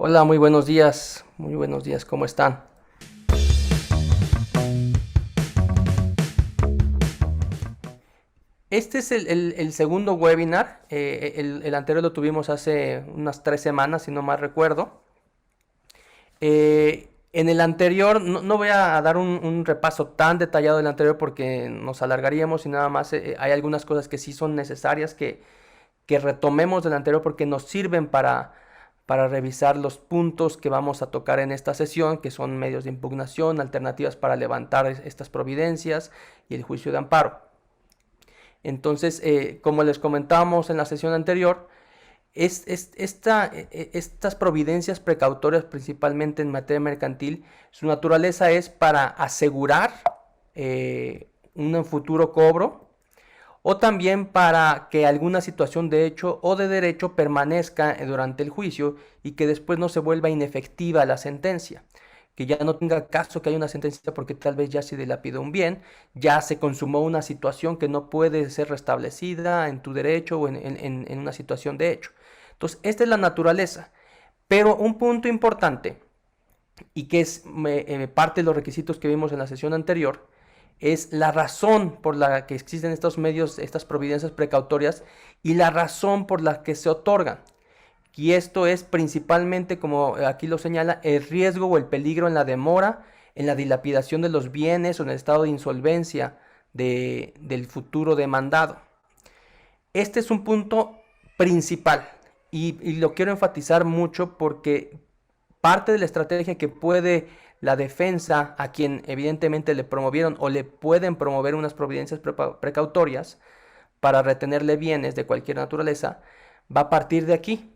Hola, muy buenos días, ¿cómo están? Este es el segundo webinar, el anterior lo tuvimos hace unas 3 semanas, si no mal recuerdo. En el anterior, no voy a dar un repaso tan detallado del anterior porque nos alargaríamos y nada más hay algunas cosas que sí son necesarias que retomemos del anterior porque nos sirven para revisar los puntos que vamos a tocar en esta sesión, que son medios de impugnación, alternativas para levantar estas providencias y el juicio de amparo. Entonces, como les comentábamos en la sesión anterior, estas providencias precautorias, principalmente en materia mercantil, su naturaleza es para asegurar un futuro cobro o también para que alguna situación de hecho o de derecho permanezca durante el juicio y que después no se vuelva inefectiva la sentencia, que ya no tenga caso que haya una sentencia porque tal vez ya se dilapidó un bien, ya se consumó una situación que no puede ser restablecida en tu derecho o en una situación de hecho. Entonces, esta es la naturaleza. Pero un punto importante, y que es parte de los requisitos que vimos en la sesión anterior, es la razón por la que existen estos medios, estas providencias precautorias y la razón por la que se otorgan. Y esto es principalmente, como aquí lo señala, el riesgo o el peligro en la demora, en la dilapidación de los bienes o en el estado de insolvencia del futuro demandado. Este es un punto principal y lo quiero enfatizar mucho porque parte de la estrategia que puede la defensa, a quien evidentemente le promovieron o le pueden promover unas providencias precautorias para retenerle bienes de cualquier naturaleza, va a partir de aquí,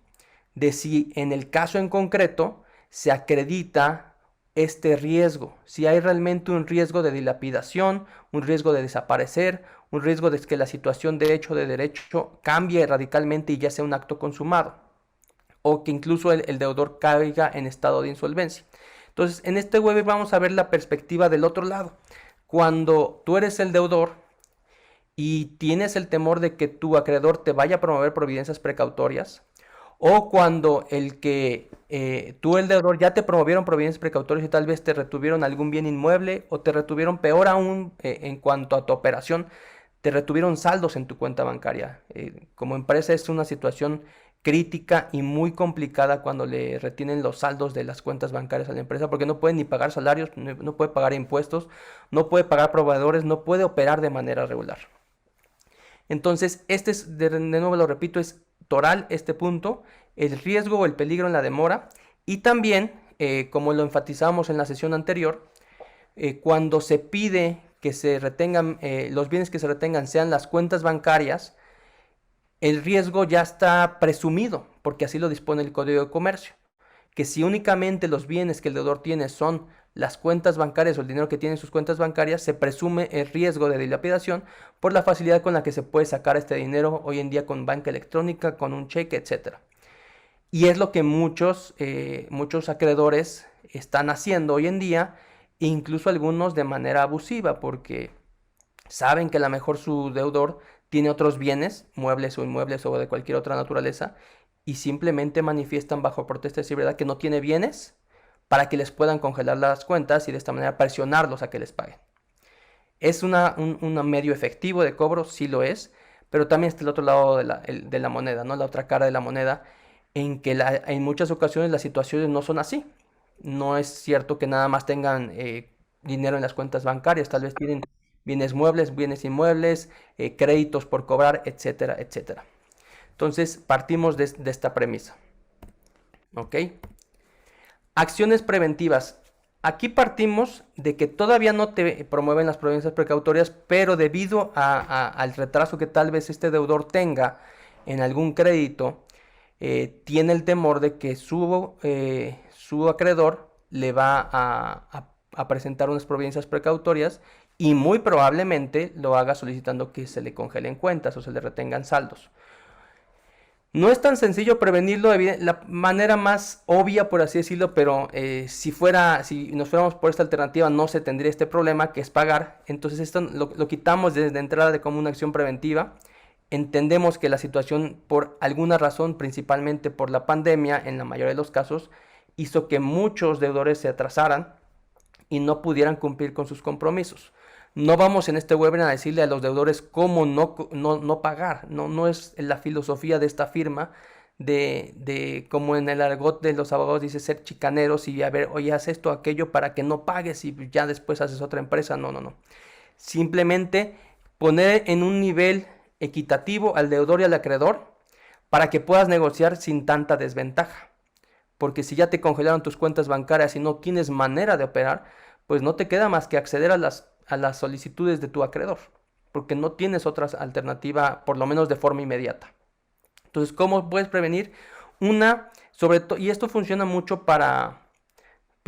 de si en el caso en concreto se acredita este riesgo, si hay realmente un riesgo de dilapidación, un riesgo de desaparecer, un riesgo de que la situación de hecho de derecho cambie radicalmente y ya sea un acto consumado, o que incluso el deudor caiga en estado de insolvencia. Entonces, en este web vamos a ver la perspectiva del otro lado. Cuando tú eres el deudor y tienes el temor de que tu acreedor te vaya a promover providencias precautorias, o cuando tú, el deudor, ya te promovieron providencias precautorias y tal vez te retuvieron algún bien inmueble o te retuvieron peor aún en cuanto a tu operación, te retuvieron saldos en tu cuenta bancaria. Como empresa es una situación crítica y muy complicada cuando le retienen los saldos de las cuentas bancarias a la empresa porque no puede ni pagar salarios, no puede pagar impuestos, no puede pagar proveedores, no puede operar de manera regular. Entonces, este es, de nuevo lo repito, es toral este punto, el riesgo o el peligro en la demora y también, como lo enfatizamos en la sesión anterior, cuando se pide que se retengan, los bienes que se retengan sean las cuentas bancarias, el riesgo ya está presumido, porque así lo dispone el Código de Comercio, que si únicamente los bienes que el deudor tiene son las cuentas bancarias o el dinero que tiene en sus cuentas bancarias, se presume el riesgo de dilapidación por la facilidad con la que se puede sacar este dinero hoy en día con banca electrónica, con un cheque, etcétera. Y es lo que muchos acreedores están haciendo hoy en día, incluso algunos de manera abusiva, porque saben que a lo mejor su deudor tiene otros bienes, muebles o inmuebles o de cualquier otra naturaleza, y simplemente manifiestan bajo protesta de seguridad que no tiene bienes para que les puedan congelar las cuentas y de esta manera presionarlos a que les paguen. ¿Es un medio efectivo de cobro? Sí lo es, pero también está el otro lado de la moneda, ¿no? La otra cara de la moneda, en que en muchas ocasiones las situaciones no son así. No es cierto que nada más tengan dinero en las cuentas bancarias, tal vez tienen bienes muebles, bienes inmuebles, créditos por cobrar, etcétera, etcétera. Entonces partimos de esta premisa. ¿Ok? Acciones preventivas. Aquí partimos de que todavía no te promueven las providencias precautorias, pero debido al retraso que tal vez este deudor tenga en algún crédito, tiene el temor de que su acreedor le va a presentar unas providencias precautorias y muy probablemente lo haga solicitando que se le congelen cuentas o se le retengan saldos. No es tan sencillo prevenirlo, la manera más obvia, por así decirlo, pero si nos fuéramos por esta alternativa, no se tendría este problema que es pagar. Entonces esto lo quitamos desde entrada de como una acción preventiva. Entendemos que la situación, por alguna razón, principalmente por la pandemia, en la mayoría de los casos, hizo que muchos deudores se atrasaran y no pudieran cumplir con sus compromisos. No vamos en este webinar a decirle a los deudores cómo no pagar. No es la filosofía de esta firma de como en el argot de los abogados dice ser chicaneros y a ver, oye, haz esto, aquello para que no pagues y ya después haces otra empresa. No. Simplemente poner en un nivel equitativo al deudor y al acreedor para que puedas negociar sin tanta desventaja. Porque si ya te congelaron tus cuentas bancarias y no tienes manera de operar, pues no te queda más que acceder a las solicitudes de tu acreedor, porque no tienes otra alternativa, por lo menos de forma inmediata. Entonces, ¿cómo puedes prevenir? Sobre todo, y esto funciona mucho para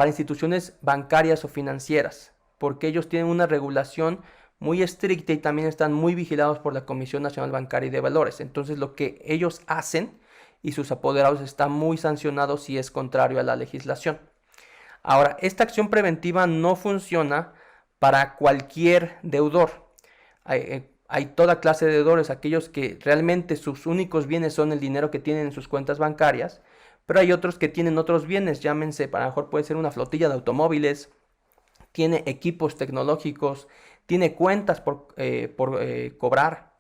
instituciones bancarias o financieras, porque ellos tienen una regulación muy estricta y también están muy vigilados por la Comisión Nacional Bancaria y de Valores. Entonces, lo que ellos hacen y sus apoderados están muy sancionados si es contrario a la legislación. Ahora, esta acción preventiva no funciona para cualquier deudor. Hay toda clase de deudores, aquellos que realmente sus únicos bienes son el dinero que tienen en sus cuentas bancarias, pero hay otros que tienen otros bienes, llámense, para lo mejor puede ser una flotilla de automóviles, tiene equipos tecnológicos, tiene cuentas por cobrar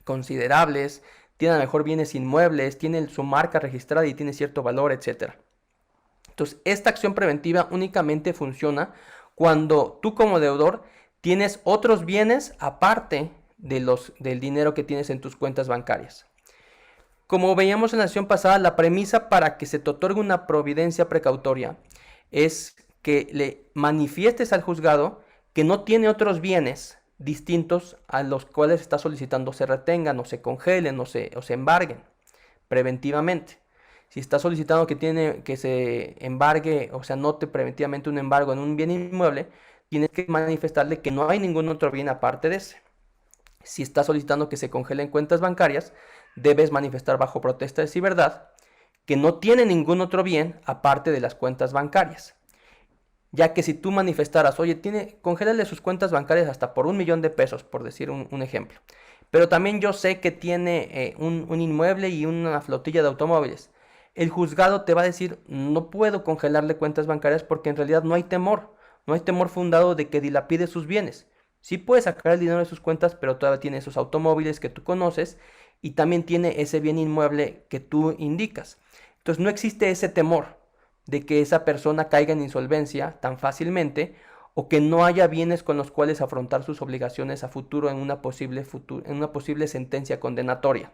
considerables, tiene a lo mejor bienes inmuebles, tiene su marca registrada y tiene cierto valor, etc. Entonces, esta acción preventiva únicamente funciona cuando tú como deudor tienes otros bienes aparte del dinero que tienes en tus cuentas bancarias. Como veíamos en la sesión pasada, la premisa para que se te otorgue una providencia precautoria es que le manifiestes al juzgado que no tiene otros bienes distintos a los cuales está solicitando se retengan o se congelen o se embarguen preventivamente. Si está solicitando que se embargue o se anote preventivamente un embargo en un bien inmueble, tienes que manifestarle que no hay ningún otro bien aparte de ese. Si está solicitando que se congelen cuentas bancarias, debes manifestar bajo protesta de verdad que no tiene ningún otro bien aparte de las cuentas bancarias. Ya que si tú manifestaras, oye, congélale sus cuentas bancarias hasta por $1,000,000, por decir un ejemplo. Pero también yo sé que tiene un inmueble y una flotilla de automóviles. El juzgado te va a decir, no puedo congelarle cuentas bancarias porque en realidad no hay temor fundado de que dilapide sus bienes. Sí puede sacar el dinero de sus cuentas, pero todavía tiene esos automóviles que tú conoces y también tiene ese bien inmueble que tú indicas. Entonces no existe ese temor de que esa persona caiga en insolvencia tan fácilmente o que no haya bienes con los cuales afrontar sus obligaciones a futuro en una posible sentencia condenatoria.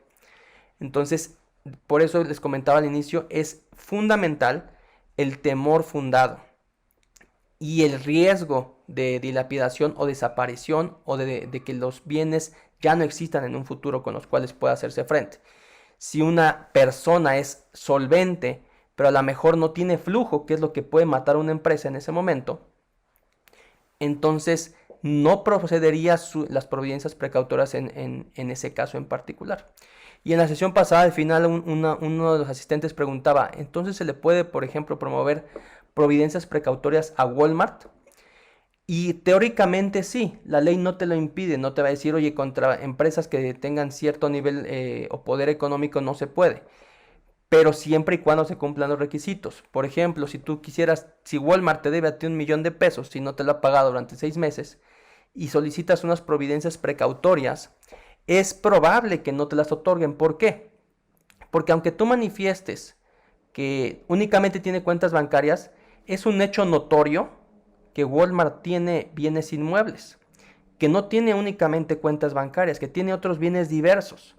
Entonces, por eso les comentaba al inicio, es fundamental el temor fundado y el riesgo de dilapidación o desaparición o de que los bienes ya no existan en un futuro con los cuales pueda hacerse frente. Si una persona es solvente, pero a lo mejor no tiene flujo, que es lo que puede matar a una empresa en ese momento, entonces no procedería las providencias precautorias en ese caso en particular. Y en la sesión pasada, al final, uno de los asistentes preguntaba, ¿entonces se le puede, por ejemplo, promover providencias precautorias a Walmart? Y teóricamente sí, la ley no te lo impide, no te va a decir, oye, contra empresas que tengan cierto nivel o poder económico no se puede. Pero siempre y cuando se cumplan los requisitos. Por ejemplo, si Walmart te debe a ti $1,000,000 y no te lo ha pagado durante 6 meses y solicitas unas providencias precautorias, es probable que no te las otorguen. ¿Por qué? Porque aunque tú manifiestes que únicamente tiene cuentas bancarias, es un hecho notorio que Walmart tiene bienes inmuebles, que no tiene únicamente cuentas bancarias, que tiene otros bienes diversos.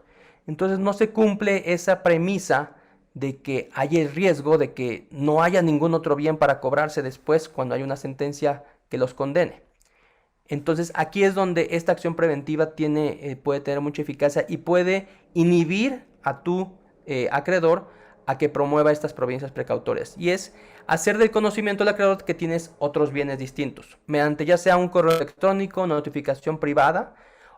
Entonces no se cumple esa premisa de que haya el riesgo de que no haya ningún otro bien para cobrarse después cuando hay una sentencia que los condene. Entonces aquí es donde esta acción preventiva puede tener mucha eficacia y puede inhibir a tu acreedor a que promueva estas providencias precautorias. Y es hacer del conocimiento del acreedor que tienes otros bienes distintos, mediante ya sea un correo electrónico, notificación privada,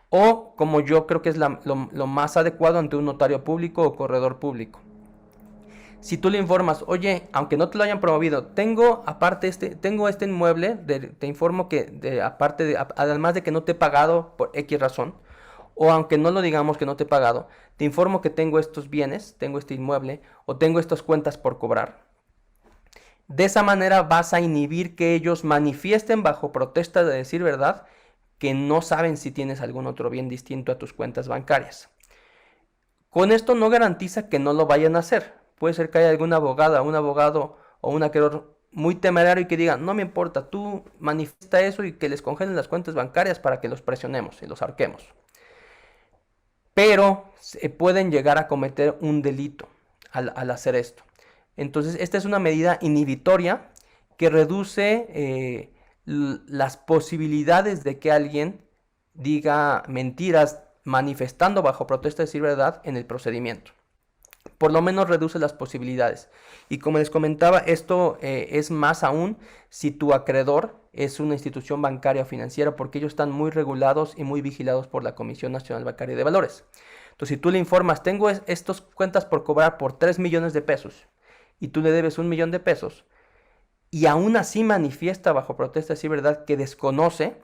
o como yo creo que es lo más adecuado ante un notario público o corredor público. Si tú le informas, oye, aunque no te lo hayan promovido, tengo este inmueble, te informo que además de que no te he pagado por X razón, o aunque no lo digamos que no te he pagado, te informo que tengo estos bienes, tengo este inmueble, o tengo estas cuentas por cobrar. De esa manera vas a inhibir que ellos manifiesten bajo protesta de decir verdad que no saben si tienes algún otro bien distinto a tus cuentas bancarias. Con esto no garantiza que no lo vayan a hacer. Puede ser que haya alguna abogada, un abogado o un acreedor muy temerario y que diga, no me importa, tú manifiesta eso y que les congelen las cuentas bancarias para que los presionemos y los ahorquemos. Pero pueden llegar a cometer un delito al hacer esto. Entonces, esta es una medida inhibitoria que reduce las posibilidades de que alguien diga mentiras manifestando bajo protesta de decir verdad en el procedimiento. Por lo menos reduce las posibilidades. Y como les comentaba, esto es más aún si tu acreedor es una institución bancaria o financiera, porque ellos están muy regulados y muy vigilados por la Comisión Nacional Bancaria de Valores. Entonces, si tú le informas, tengo estas cuentas por cobrar por 3 millones de pesos y tú le debes 1 millón de pesos, y aún así manifiesta bajo protesta de decir verdad que desconoce,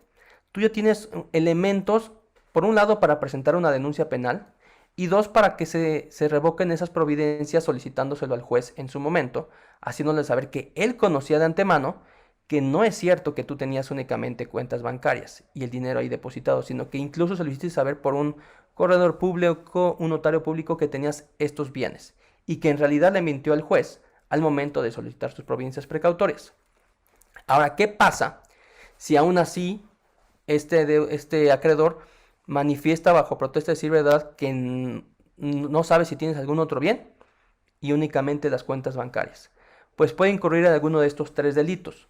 tú ya tienes elementos, por un lado, para presentar una denuncia penal, y dos, para que se revoquen esas providencias solicitándoselo al juez en su momento, haciéndole saber que él conocía de antemano que no es cierto que tú tenías únicamente cuentas bancarias y el dinero ahí depositado, sino que incluso se lo hiciste saber por un corredor público, un notario público, que tenías estos bienes y que en realidad le mintió al juez al momento de solicitar sus providencias precautorias. Ahora, ¿qué pasa si aún así este acreedor manifiesta bajo protesta de decir verdad que no sabe si tienes algún otro bien y únicamente las cuentas bancarias? Pues puede incurrir en alguno de estos 3 delitos.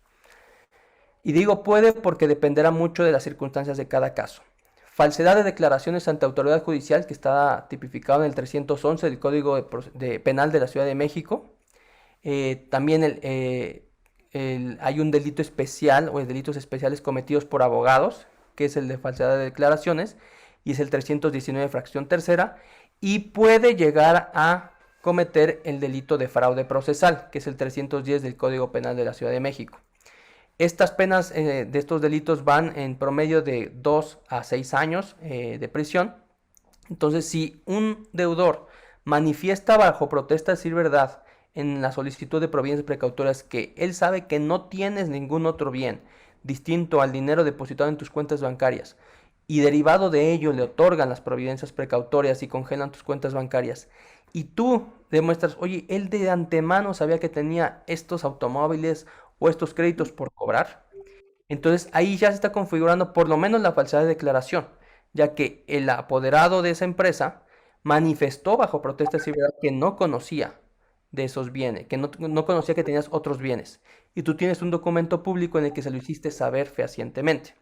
Y digo puede porque dependerá mucho de las circunstancias de cada caso. Falsedad de declaraciones ante autoridad judicial, que está tipificado en el 311 del Código Penal de la Ciudad de México. También hay un delito especial o delitos especiales cometidos por abogados, que es el de falsedad de declaraciones, y es el 319 fracción tercera, y puede llegar a cometer el delito de fraude procesal, que es el 310 del Código Penal de la Ciudad de México. Estas penas de estos delitos van en promedio de 2 a 6 años de prisión. Entonces, si un deudor manifiesta bajo protesta de decir verdad en la solicitud de providencias precautorias que él sabe que no tienes ningún otro bien distinto al dinero depositado en tus cuentas bancarias, y derivado de ello le otorgan las providencias precautorias y congelan tus cuentas bancarias, y tú demuestras, oye, él de antemano sabía que tenía estos automóviles o estos créditos por cobrar, entonces ahí ya se está configurando por lo menos la falsedad de declaración, ya que el apoderado de esa empresa manifestó bajo protesta de decir verdad que no conocía de esos bienes, que no conocía que tenías otros bienes, y tú tienes un documento público en el que se lo hiciste saber fehacientemente.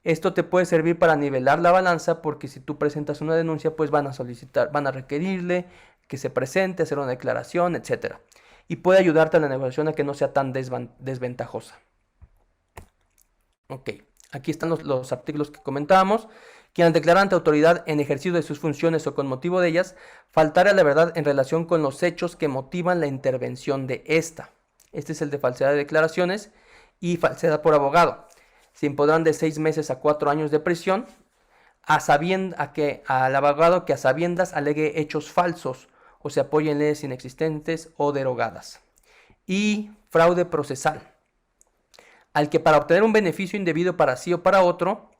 Esto te puede servir para nivelar la balanza, porque si tú presentas una denuncia, pues van a requerirle que se presente, hacer una declaración, etc. Y puede ayudarte a la negociación a que no sea tan desventajosa. Ok, aquí están los artículos que comentábamos. Quien al declarar ante autoridad en ejercicio de sus funciones o con motivo de ellas, faltare a la verdad en relación con los hechos que motivan la intervención de esta. Este es el de falsedad de declaraciones y falsedad por abogado. Se impondrán de 6 meses a 4 años de prisión al abogado que a sabiendas alegue hechos falsos o se apoye en leyes inexistentes o derogadas. Y fraude procesal. Al que para obtener un beneficio indebido para sí o para otro,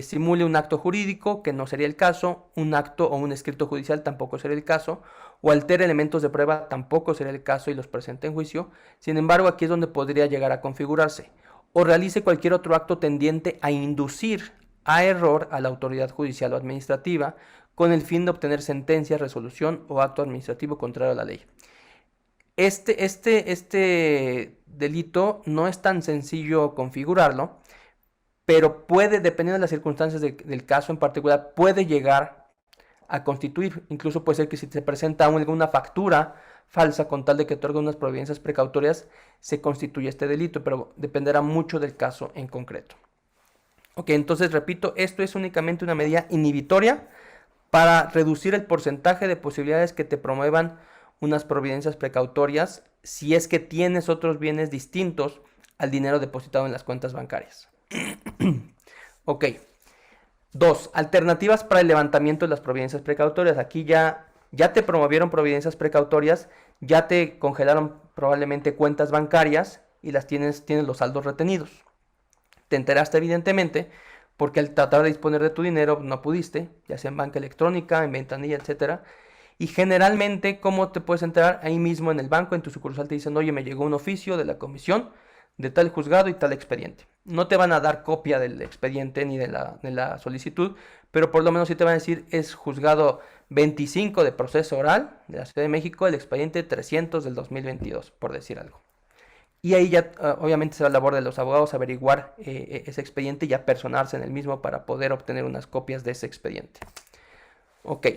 simule un acto jurídico, que no sería el caso, un acto o un escrito judicial, tampoco sería el caso, o altere elementos de prueba, tampoco sería el caso, y los presente en juicio. Sin embargo, aquí es donde podría llegar a configurarse. O realice cualquier otro acto tendiente a inducir a error a la autoridad judicial o administrativa, con el fin de obtener sentencia, resolución o acto administrativo contrario a la ley. Este delito no es tan sencillo configurarlo, pero puede, dependiendo de las circunstancias del caso en particular, puede llegar a constituir. Incluso puede ser que si se presenta alguna factura falsa con tal de que otorgue unas providencias precautorias, se constituye este delito, pero dependerá mucho del caso en concreto. Ok, entonces repito, esto es únicamente una medida inhibitoria para reducir el porcentaje de posibilidades que te promuevan unas providencias precautorias si es que tienes otros bienes distintos al dinero depositado en las cuentas bancarias. Ok. 2. Alternativas para el levantamiento de las providencias precautorias. Aquí ya ya te promovieron providencias precautorias, ya te congelaron probablemente cuentas bancarias y tienes los saldos retenidos. Te enteraste evidentemente porque al tratar de disponer de tu dinero no pudiste, ya sea en banca electrónica, en ventanilla, etcétera. Y generalmente, ¿cómo te puedes enterar? Ahí mismo en el banco, en tu sucursal te dicen, oye, me llegó un oficio de la comisión de tal juzgado y tal expediente. No te van a dar copia del expediente ni de la solicitud, pero por lo menos sí te van a decir, es juzgado 25 de proceso oral de la Ciudad de México, el expediente 300 del 2022, por decir algo. Y ahí ya obviamente será labor de los abogados averiguar ese expediente y apersonarse en el mismo para poder obtener unas copias de ese expediente. Ok.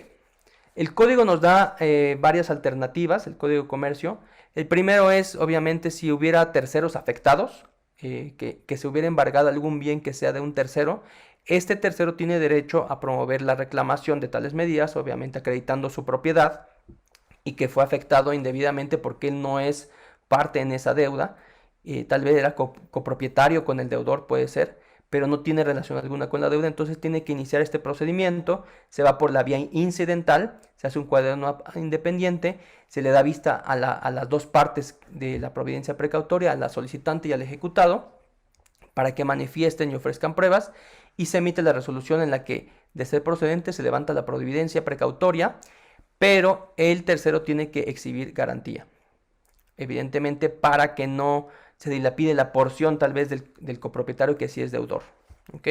El código nos da varias alternativas, el código de comercio. El primero es, obviamente, si hubiera terceros afectados, que se hubiera embargado algún bien que sea de un tercero, este tercero tiene derecho a promover la reclamación de tales medidas, obviamente acreditando su propiedad y que fue afectado indebidamente porque él no es parte en esa deuda. Tal vez era copropietario con el deudor, puede ser, pero no tiene relación alguna con la deuda, entonces tiene que iniciar este procedimiento, se va por la vía incidental, se hace un cuaderno independiente, se le da vista a las dos partes de la providencia precautoria, a la solicitante y al ejecutado, para que manifiesten y ofrezcan pruebas, y se emite la resolución en la que, de ser procedente, se levanta la providencia precautoria, pero el tercero tiene que exhibir garantía. Evidentemente, para que no se dilapide la porción tal vez del copropietario que sí es deudor. ¿Ok?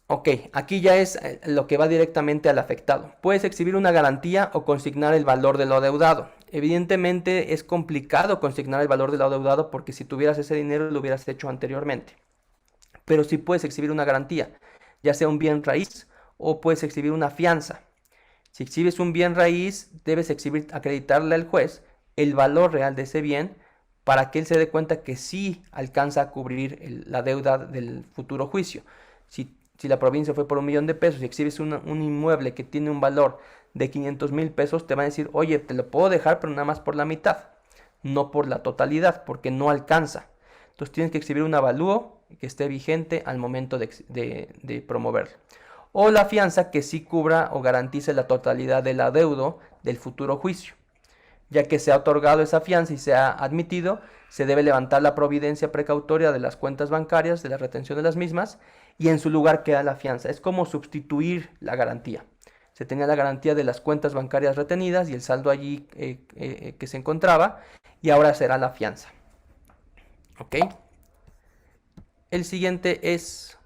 Ok, aquí ya es lo que va directamente al afectado. Puedes exhibir una garantía o consignar el valor de lo adeudado. Evidentemente es complicado consignar el valor de lo adeudado porque si tuvieras ese dinero lo hubieras hecho anteriormente. Pero sí puedes exhibir una garantía, ya sea un bien raíz o puedes exhibir una fianza. Si exhibes un bien raíz, debes acreditarle al juez el valor real de ese bien para que él se dé cuenta que sí alcanza a cubrir la deuda del futuro juicio. Si la provincia fue por 1,000,000 de pesos y exhibes un inmueble que tiene un valor de 500,000 pesos, te van a decir, oye, te lo puedo dejar, pero nada más por la mitad, no por la totalidad, porque no alcanza. Entonces tienes que exhibir un avalúo que esté vigente al momento de promoverlo. O la fianza que sí cubra o garantice la totalidad del adeudo del futuro juicio. Ya que se ha otorgado esa fianza y se ha admitido, se debe levantar la providencia precautoria de las cuentas bancarias, de la retención de las mismas, y en su lugar queda la fianza. Es como sustituir la garantía. Se tenía la garantía de las cuentas bancarias retenidas y el saldo allí que se encontraba, y ahora será la fianza. ¿Ok? El siguiente es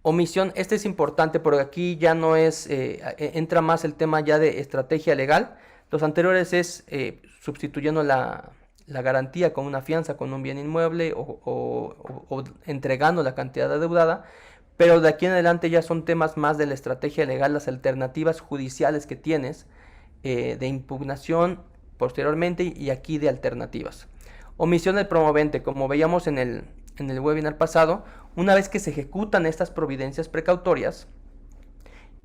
omisión. Este es importante porque aquí ya no es, entra más el tema ya de estrategia legal. Los anteriores es sustituyendo la garantía con una fianza, con un bien inmueble o entregando la cantidad adeudada, pero de aquí en adelante ya son temas más de la estrategia legal, las alternativas judiciales que tienes de impugnación posteriormente y aquí de alternativas. Omisión del promovente, como veíamos en el webinar pasado, una vez que se ejecutan estas providencias precautorias,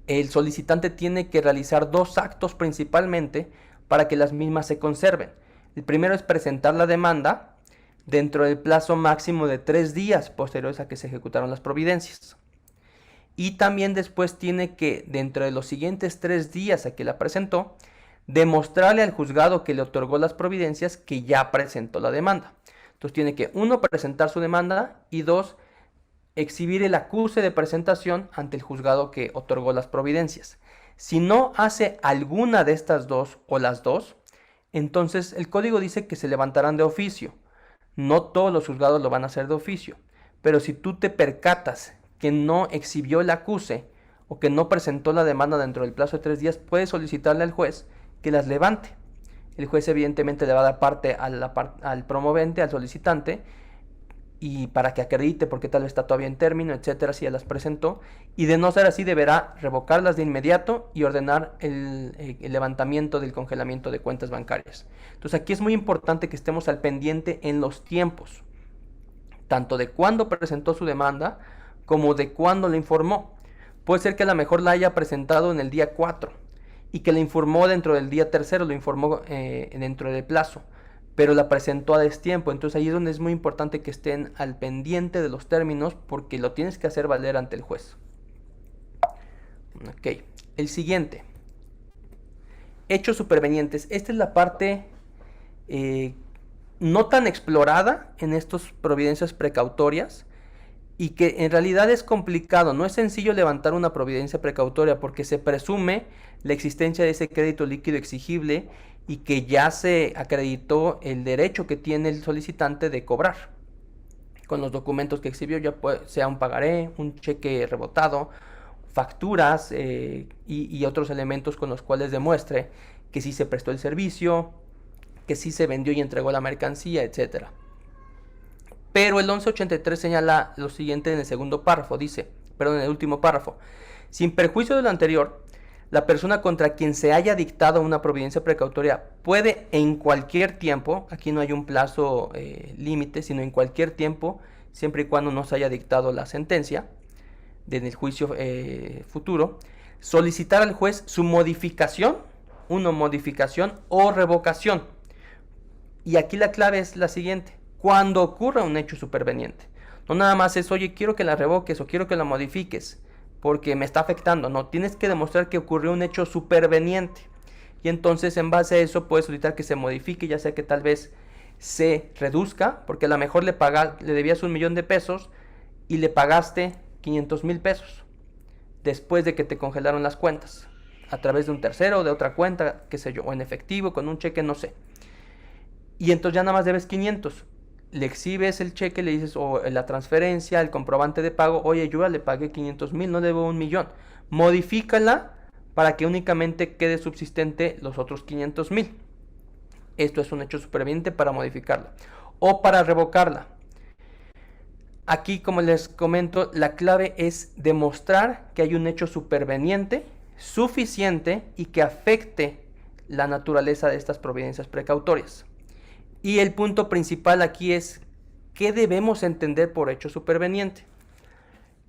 el solicitante tiene que realizar dos actos principalmente para que las mismas se conserven. El primero es presentar la demanda dentro del plazo máximo de 3 días posteriores a que se ejecutaron las providencias. Y también después tiene que, dentro de los siguientes 3 días a que la presentó, demostrarle al juzgado que le otorgó las providencias que ya presentó la demanda. Entonces tiene que, 1, presentar su demanda y 2, exhibir el acuse de presentación ante el juzgado que otorgó las providencias. Si no hace alguna de estas dos o las dos, entonces el código dice que se levantarán de oficio. No todos los juzgados lo van a hacer de oficio, pero si tú te percatas que no exhibió el acuse o que no presentó la demanda dentro del plazo de 3 días, puedes solicitarle al juez que las levante. El juez evidentemente le va a dar parte al promovente, al solicitante, y para que acredite porque tal vez está todavía en término, etcétera, si ya las presentó, y de no ser así deberá revocarlas de inmediato y ordenar el levantamiento del congelamiento de cuentas bancarias. Entonces aquí es muy importante que estemos al pendiente en los tiempos, tanto de cuándo presentó su demanda como de cuándo le informó. Puede ser que a lo mejor la haya presentado en el día 4 y que le informó dentro del día 3, lo informó dentro del plazo, pero la presentó a destiempo. Entonces ahí es donde es muy importante que estén al pendiente de los términos porque lo tienes que hacer valer ante el juez. Ok, el siguiente. hechos supervenientes. Esta es la parte no tan explorada en estas providencias precautorias y que en realidad es complicado. No es sencillo levantar una providencia precautoria porque se presume la existencia de ese crédito líquido exigible y que ya se acreditó el derecho que tiene el solicitante de cobrar. Con los documentos que exhibió, ya sea un pagaré, un cheque rebotado, facturas y otros elementos con los cuales demuestre que sí se prestó el servicio, que sí se vendió y entregó la mercancía, etc. Pero el 1183 señala lo siguiente en el segundo párrafo, en el último párrafo: sin perjuicio de lo anterior, la persona contra quien se haya dictado una providencia precautoria puede en cualquier tiempo, aquí no hay un plazo límite, sino en cualquier tiempo, siempre y cuando no se haya dictado la sentencia del juicio futuro, solicitar al juez su modificación o revocación. Y aquí la clave es la siguiente: cuando ocurra un hecho superveniente. No nada más es, oye, quiero que la revoques o quiero que la modifiques porque me está afectando. No, tienes que demostrar que ocurrió un hecho superveniente. Y entonces en base a eso puedes solicitar que se modifique, ya sea que tal vez se reduzca, porque a lo mejor le debías 1,000,000 de pesos y le pagaste 500,000 pesos después de que te congelaron las cuentas, a través de un tercero o de otra cuenta, qué sé yo, o en efectivo, con un cheque, no sé. Y entonces ya nada más debes 500. Le exhibes el cheque, le dices, o la transferencia, el comprobante de pago, oye, yo ya le pagué 500,000, no debo 1,000,000. Modifícala para que únicamente quede subsistente los otros 500,000. Esto es un hecho superveniente para modificarla. O para revocarla. Aquí, como les comento, la clave es demostrar que hay un hecho superveniente suficiente y que afecte la naturaleza de estas providencias precautorias. Y el punto principal aquí es, ¿qué debemos entender por hecho superveniente?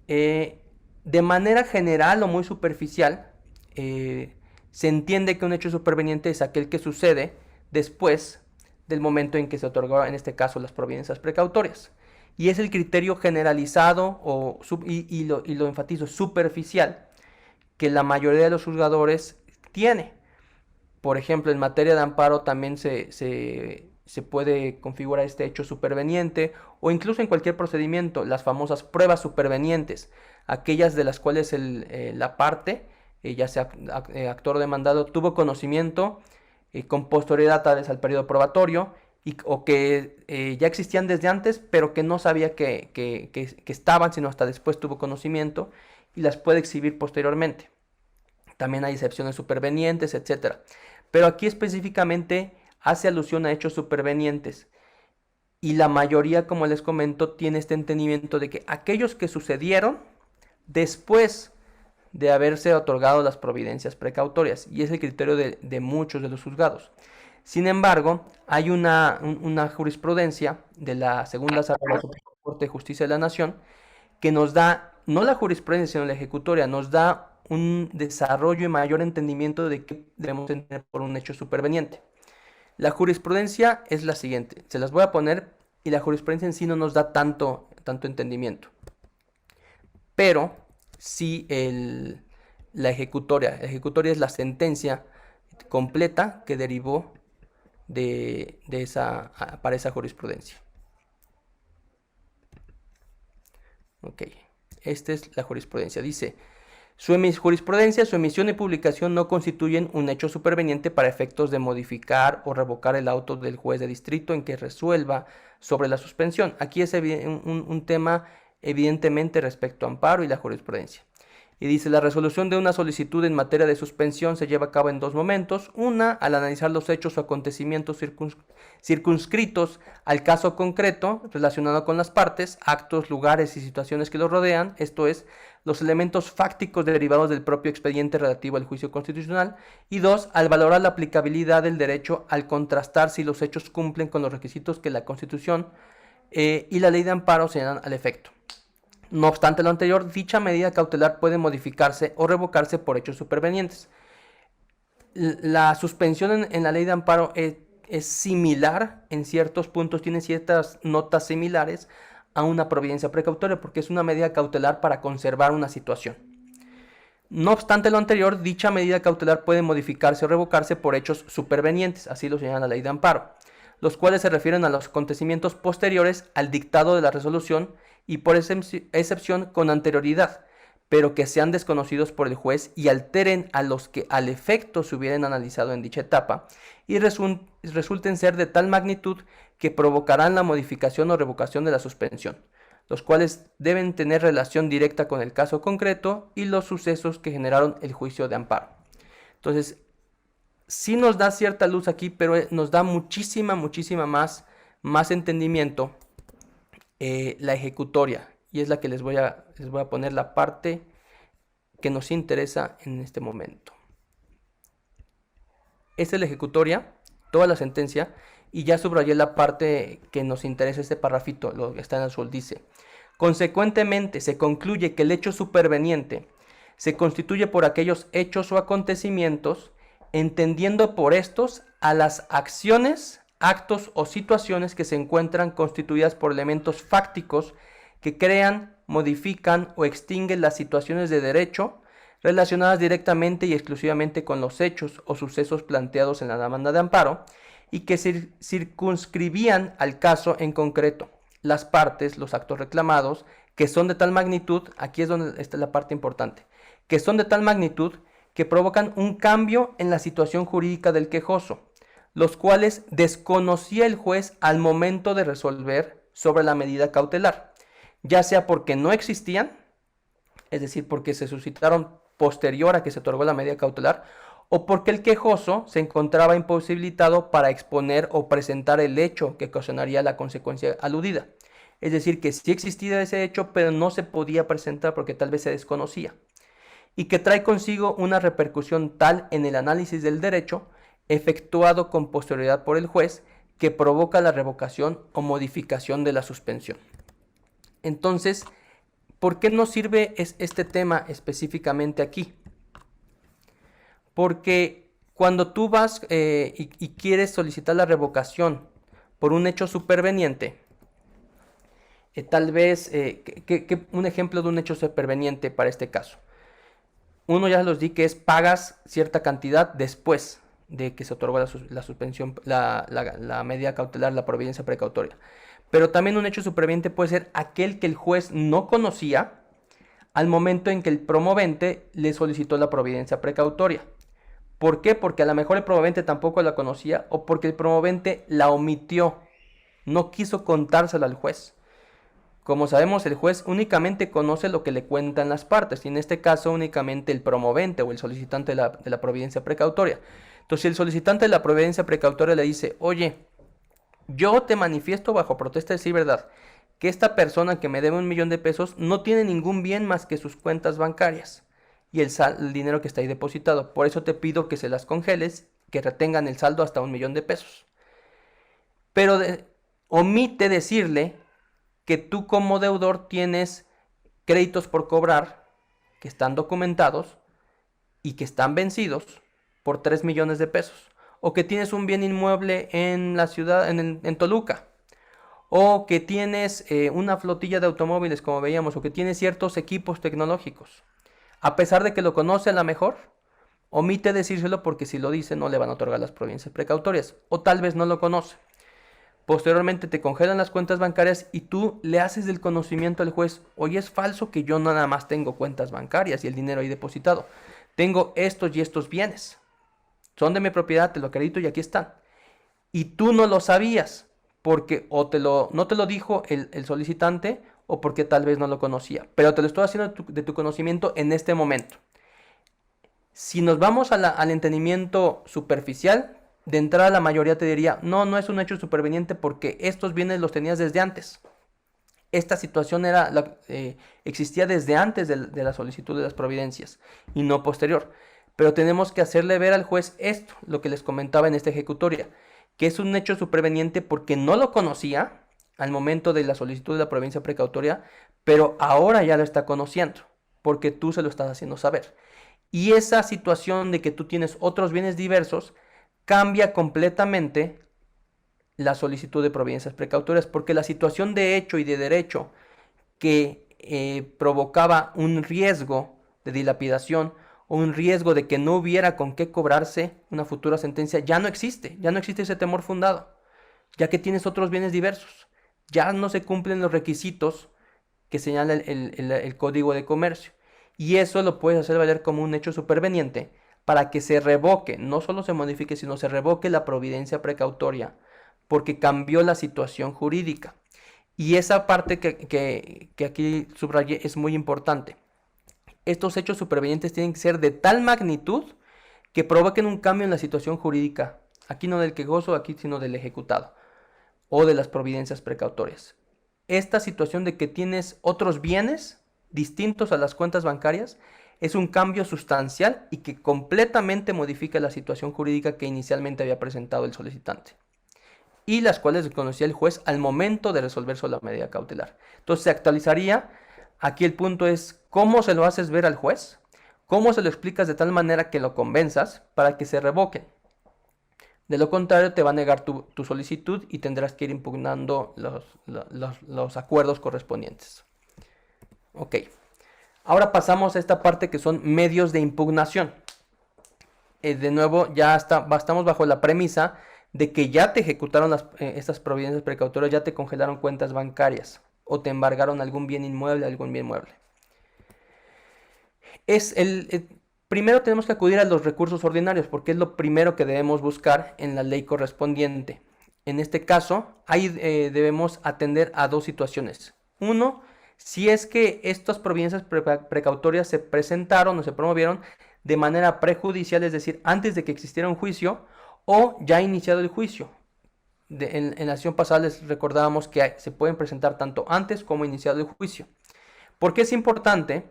De manera general o muy superficial, se entiende que un hecho superveniente es aquel que sucede después del momento en que se otorgó, en este caso, las providencias precautorias. Y es el criterio generalizado y lo enfatizo, superficial, que la mayoría de los juzgadores tiene. Por ejemplo, en materia de amparo también se puede configurar este hecho superveniente, o incluso en cualquier procedimiento, las famosas pruebas supervenientes, aquellas de las cuales la parte, ya sea actor o demandado, tuvo conocimiento con posterioridad tal vez al periodo probatorio, o que ya existían desde antes, pero que no sabía que estaban, sino hasta después tuvo conocimiento y las puede exhibir posteriormente. También hay excepciones supervenientes, etc. Pero aquí específicamente hace alusión a hechos supervenientes. Y la mayoría, como les comento, tiene este entendimiento de que aquellos que sucedieron después de haberse otorgado las providencias precautorias. Y es el criterio de muchos de los juzgados. Sin embargo, hay una jurisprudencia de la segunda sala de la Suprema Corte de Justicia de la Nación que nos da, no la jurisprudencia, sino la ejecutoria, nos da un desarrollo y mayor entendimiento de qué debemos tener por un hecho superveniente. La jurisprudencia es la siguiente, se las voy a poner, y la jurisprudencia en sí no nos da tanto entendimiento. Pero sí la ejecutoria es la sentencia completa que derivó para esa jurisprudencia. Ok, esta es la jurisprudencia. Dice: jurisprudencia, su emisión y publicación no constituyen un hecho superveniente para efectos de modificar o revocar el auto del juez de distrito en que resuelva sobre la suspensión. Aquí es un tema evidentemente respecto a amparo y la jurisprudencia. Y dice: la resolución de una solicitud en materia de suspensión se lleva a cabo en dos momentos. Una, al analizar los hechos o acontecimientos circunscritos al caso concreto relacionado con las partes, actos, lugares y situaciones que los rodean, esto es, los elementos fácticos derivados del propio expediente relativo al juicio constitucional. Y dos, al valorar la aplicabilidad del derecho al contrastar si los hechos cumplen con los requisitos que la Constitución y la ley de amparo señalan al efecto. No obstante lo anterior, dicha medida cautelar puede modificarse o revocarse por hechos supervenientes. La suspensión en la ley de amparo es similar en ciertos puntos, tiene ciertas notas similares a una providencia precautoria, porque es una medida cautelar para conservar una situación. No obstante lo anterior, dicha medida cautelar puede modificarse o revocarse por hechos supervenientes, así lo señala la ley de amparo, los cuales se refieren a los acontecimientos posteriores al dictado de la resolución y por excepción con anterioridad, pero que sean desconocidos por el juez y alteren a los que al efecto se hubieran analizado en dicha etapa y resulten ser de tal magnitud que provocarán la modificación o revocación de la suspensión, los cuales deben tener relación directa con el caso concreto y los sucesos que generaron el juicio de amparo. Entonces, sí nos da cierta luz aquí, pero nos da muchísima más entendimiento la ejecutoria, y es la que les voy a poner la parte que nos interesa en este momento. Esta es la ejecutoria, toda la sentencia, y ya subrayé la parte que nos interesa, este parrafito, lo que está en azul, dice: consecuentemente se concluye que el hecho superveniente se constituye por aquellos hechos o acontecimientos, entendiendo por estos a las acciones, actos o situaciones que se encuentran constituidas por elementos fácticos que crean, modifican o extinguen las situaciones de derecho relacionadas directamente y exclusivamente con los hechos o sucesos planteados en la demanda de amparo y que circunscribían al caso en concreto. Las partes, los actos reclamados, que son de tal magnitud, aquí es donde está la parte importante, que son de tal magnitud que provocan un cambio en la situación jurídica del quejoso, los cuales desconocía el juez al momento de resolver sobre la medida cautelar, ya sea porque no existían, es decir, porque se suscitaron posterior a que se otorgó la medida cautelar, o porque el quejoso se encontraba imposibilitado para exponer o presentar el hecho que ocasionaría la consecuencia aludida. Es decir, que sí existía ese hecho, pero no se podía presentar porque tal vez se desconocía, y que trae consigo una repercusión tal en el análisis del derecho efectuado con posterioridad por el juez que provoca la revocación o modificación de la suspensión. Entonces, ¿por qué nos sirve este tema específicamente aquí? Porque cuando tú vas y quieres solicitar la revocación por un hecho superveniente, tal vez, un ejemplo de un hecho superveniente para este caso. Uno ya los di, que es pagas cierta cantidad después de que se otorgó la suspensión, la medida cautelar, la providencia precautoria. Pero también un hecho superveniente puede ser aquel que el juez no conocía al momento en que el promovente le solicitó la providencia precautoria. ¿Por qué? Porque a lo mejor el promovente tampoco la conocía, o porque el promovente la omitió, no quiso contársela al juez. Como sabemos, el juez únicamente conoce lo que le cuentan las partes, y en este caso únicamente el promovente o el solicitante de la providencia precautoria. Entonces, si el solicitante de la providencia precautoria le dice: oye, yo te manifiesto bajo protesta de decir verdad, que esta persona que me debe 1,000,000 de pesos no tiene ningún bien más que sus cuentas bancarias y el dinero que está ahí depositado. Por eso te pido que se las congeles, que retengan el saldo hasta 1,000,000 de pesos. Pero omite decirle que tú como deudor tienes créditos por cobrar que están documentados y que están vencidos por 3,000,000 de pesos. O que tienes un bien inmueble en la ciudad, en Toluca. O que tienes una flotilla de automóviles, como veíamos, o que tienes ciertos equipos tecnológicos. A pesar de que lo conoce a lo mejor, omite decírselo porque si lo dice no le van a otorgar las providencias precautorias. O tal vez no lo conoce. Posteriormente te congelan las cuentas bancarias y tú le haces del conocimiento al juez: oye, es falso que yo nada más tengo cuentas bancarias y el dinero ahí depositado. Tengo estos y estos bienes. Son de mi propiedad, te lo acredito y aquí están. Y tú no lo sabías, porque o no te lo dijo el solicitante, o porque tal vez no lo conocía. Pero te lo estoy haciendo de tu conocimiento en este momento. Si nos vamos al entendimiento superficial, de entrada la mayoría te diría: no es un hecho superveniente porque estos bienes los tenías desde antes. Esta situación existía desde antes de la solicitud de las providencias y no posterior. Pero tenemos que hacerle ver al juez esto, lo que les comentaba en esta ejecutoria, que es un hecho superveniente porque no lo conocía al momento de la solicitud de la providencia precautoria, pero ahora ya lo está conociendo, porque tú se lo estás haciendo saber. Y esa situación de que tú tienes otros bienes diversos cambia completamente la solicitud de providencias precautorias, porque la situación de hecho y de derecho que provocaba un riesgo de dilapidación o un riesgo de que no hubiera con qué cobrarse una futura sentencia, ya no existe ese temor fundado, ya que tienes otros bienes diversos, ya no se cumplen los requisitos que señala el Código de Comercio, y eso lo puedes hacer valer como un hecho superveniente para que se revoque, no solo se modifique, sino se revoque la providencia precautoria, porque cambió la situación jurídica. Y esa parte que aquí subrayé es muy importante. Estos hechos supervenientes tienen que ser de tal magnitud que provoquen un cambio en la situación jurídica, aquí no del quejoso, aquí sino del ejecutado, o de las providencias precautorias. Esta situación de que tienes otros bienes distintos a las cuentas bancarias es un cambio sustancial y que completamente modifica la situación jurídica que inicialmente había presentado el solicitante, y las cuales reconocía el juez al momento de resolver sobre la medida cautelar. Entonces se actualizaría. Aquí el punto es cómo se lo haces ver al juez, cómo se lo explicas de tal manera que lo convenzas para que se revoque. De lo contrario, te va a negar tu solicitud y tendrás que ir impugnando los acuerdos correspondientes. Ok. Ahora pasamos a esta parte que son medios de impugnación. De nuevo, ya estamos bajo la premisa de que ya te ejecutaron estas providencias precautorias, ya te congelaron cuentas bancarias o te embargaron algún bien inmueble, algún bien mueble. Primero tenemos que acudir a los recursos ordinarios porque es lo primero que debemos buscar en la ley correspondiente. En este caso, ahí debemos atender a dos situaciones. Uno, si es que estas providencias precautorias se presentaron o se promovieron de manera prejudicial, es decir, antes de que existiera un juicio o ya iniciado el juicio. En la sesión pasada les recordábamos que se pueden presentar tanto antes como iniciado el juicio. ¿Por qué es importante?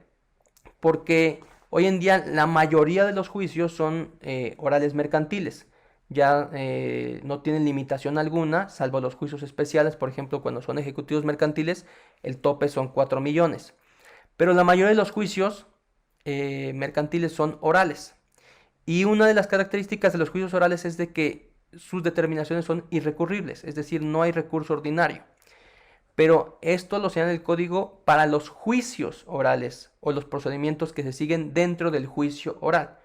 Porque hoy en día la mayoría de los juicios son orales mercantiles. Ya no tienen limitación alguna, salvo los juicios especiales. Por ejemplo, cuando son ejecutivos mercantiles, el tope son 4 millones. Pero la mayoría de los juicios mercantiles son orales. Y una de las características de los juicios orales es de que sus determinaciones son irrecurribles, es decir, no hay recurso ordinario. Pero esto lo señala el código para los juicios orales o los procedimientos que se siguen dentro del juicio oral,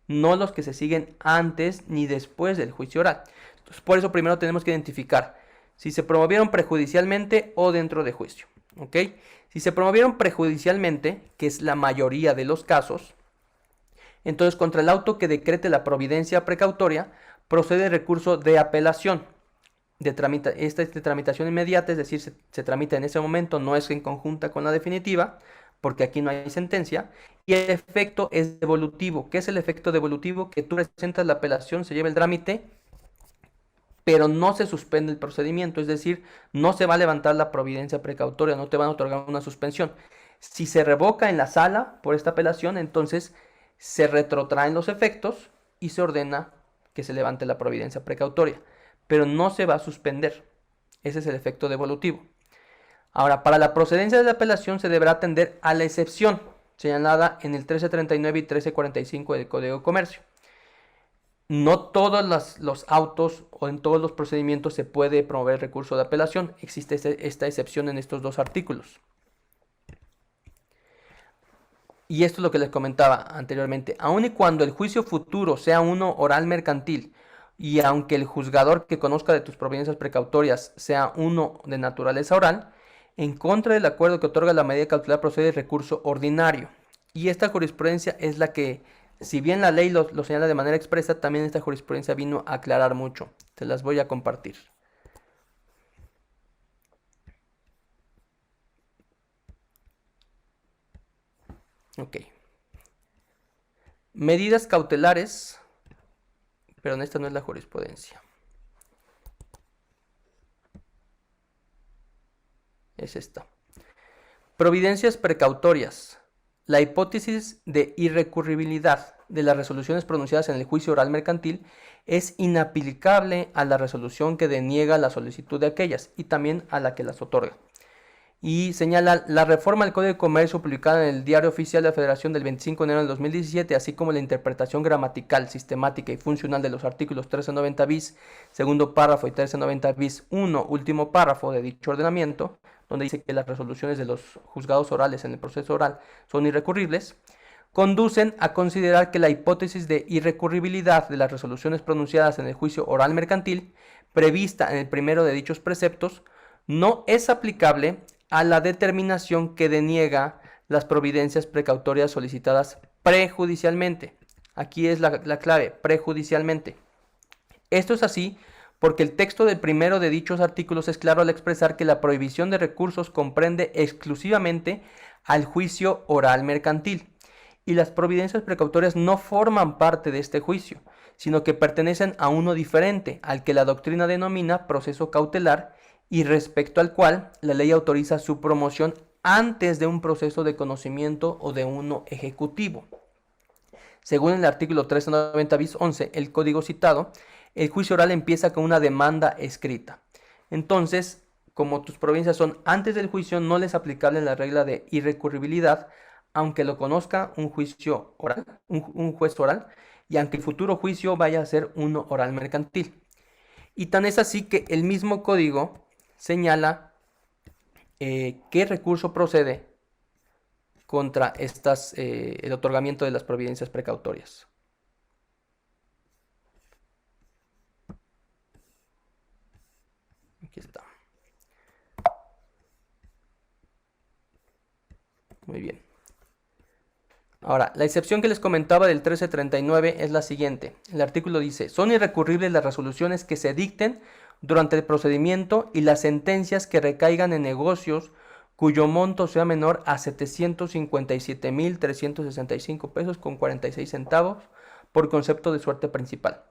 no los que se siguen antes ni después del juicio oral. Entonces, por eso primero tenemos que identificar si se promovieron prejudicialmente o dentro de juicio. ¿Ok? Si se promovieron prejudicialmente, que es la mayoría de los casos, entonces contra el auto que decrete la providencia precautoria procede el recurso de apelación. Esta es de tramitación inmediata, es decir, se tramita en ese momento, no es en conjunta con la definitiva, porque aquí no hay sentencia, y el efecto es devolutivo. ¿Qué es el efecto devolutivo? Que tú presentas la apelación, se lleva el trámite, pero no se suspende el procedimiento, es decir, no se va a levantar la providencia precautoria, no te van a otorgar una suspensión. Si se revoca en la sala por esta apelación, entonces se retrotraen los efectos y se ordena que se levante la providencia precautoria, pero no se va a suspender. Ese es el efecto devolutivo. Ahora, para la procedencia de la apelación se deberá atender a la excepción señalada en el 1339 y 1345 del Código de Comercio. No todos los autos o en todos los procedimientos se puede promover recurso de apelación. Existe esta excepción en estos dos artículos. Y esto es lo que les comentaba anteriormente. Aun y cuando el juicio futuro sea uno oral mercantil, y aunque el juzgador que conozca de tus providencias precautorias sea uno de naturaleza oral, en contra del acuerdo que otorga la medida cautelar procede el recurso ordinario. Y esta jurisprudencia es la que, si bien la ley lo señala de manera expresa, también esta jurisprudencia vino a aclarar mucho. Se las voy a compartir. Ok. Medidas cautelares, pero esta no es la jurisprudencia. Es esta. Providencias precautorias. La hipótesis de irrecurribilidad de las resoluciones pronunciadas en el juicio oral mercantil es inaplicable a la resolución que deniega la solicitud de aquellas y también a la que las otorga. Y señala la reforma del Código de Comercio publicada en el Diario Oficial de la Federación del 25 de enero del 2017, así como la interpretación gramatical, sistemática y funcional de los artículos 1390 bis, segundo párrafo, y 1390 bis 1, último párrafo de dicho ordenamiento, donde dice que las resoluciones de los juzgados orales en el proceso oral son irrecurribles, conducen a considerar que la hipótesis de irrecurribilidad de las resoluciones pronunciadas en el juicio oral mercantil, prevista en el primero de dichos preceptos, no es aplicable a la determinación que deniega las providencias precautorias solicitadas prejudicialmente. Aquí es la clave, prejudicialmente. Esto es así porque el texto del primero de dichos artículos es claro al expresar que la prohibición de recursos comprende exclusivamente al juicio oral mercantil, y las providencias precautorias no forman parte de este juicio, sino que pertenecen a uno diferente, al que la doctrina denomina proceso cautelar y respecto al cual la ley autoriza su promoción antes de un proceso de conocimiento o de uno ejecutivo. Según el artículo 1390 bis 11, el código citado, el juicio oral empieza con una demanda escrita. Entonces, como tus providencias son antes del juicio, no les es aplicable la regla de irrecurribilidad, aunque lo conozca un juicio oral, un juez oral, y aunque el futuro juicio vaya a ser uno oral mercantil. Y tan es así que el mismo código señala qué recurso procede contra el otorgamiento de las providencias precautorias. Aquí está. Muy bien. Ahora, la excepción que les comentaba del 1339 es la siguiente. El artículo dice: son irrecurribles las resoluciones que se dicten durante el procedimiento y las sentencias que recaigan en negocios cuyo monto sea menor a 757,365 pesos con 46 centavos por concepto de suerte principal.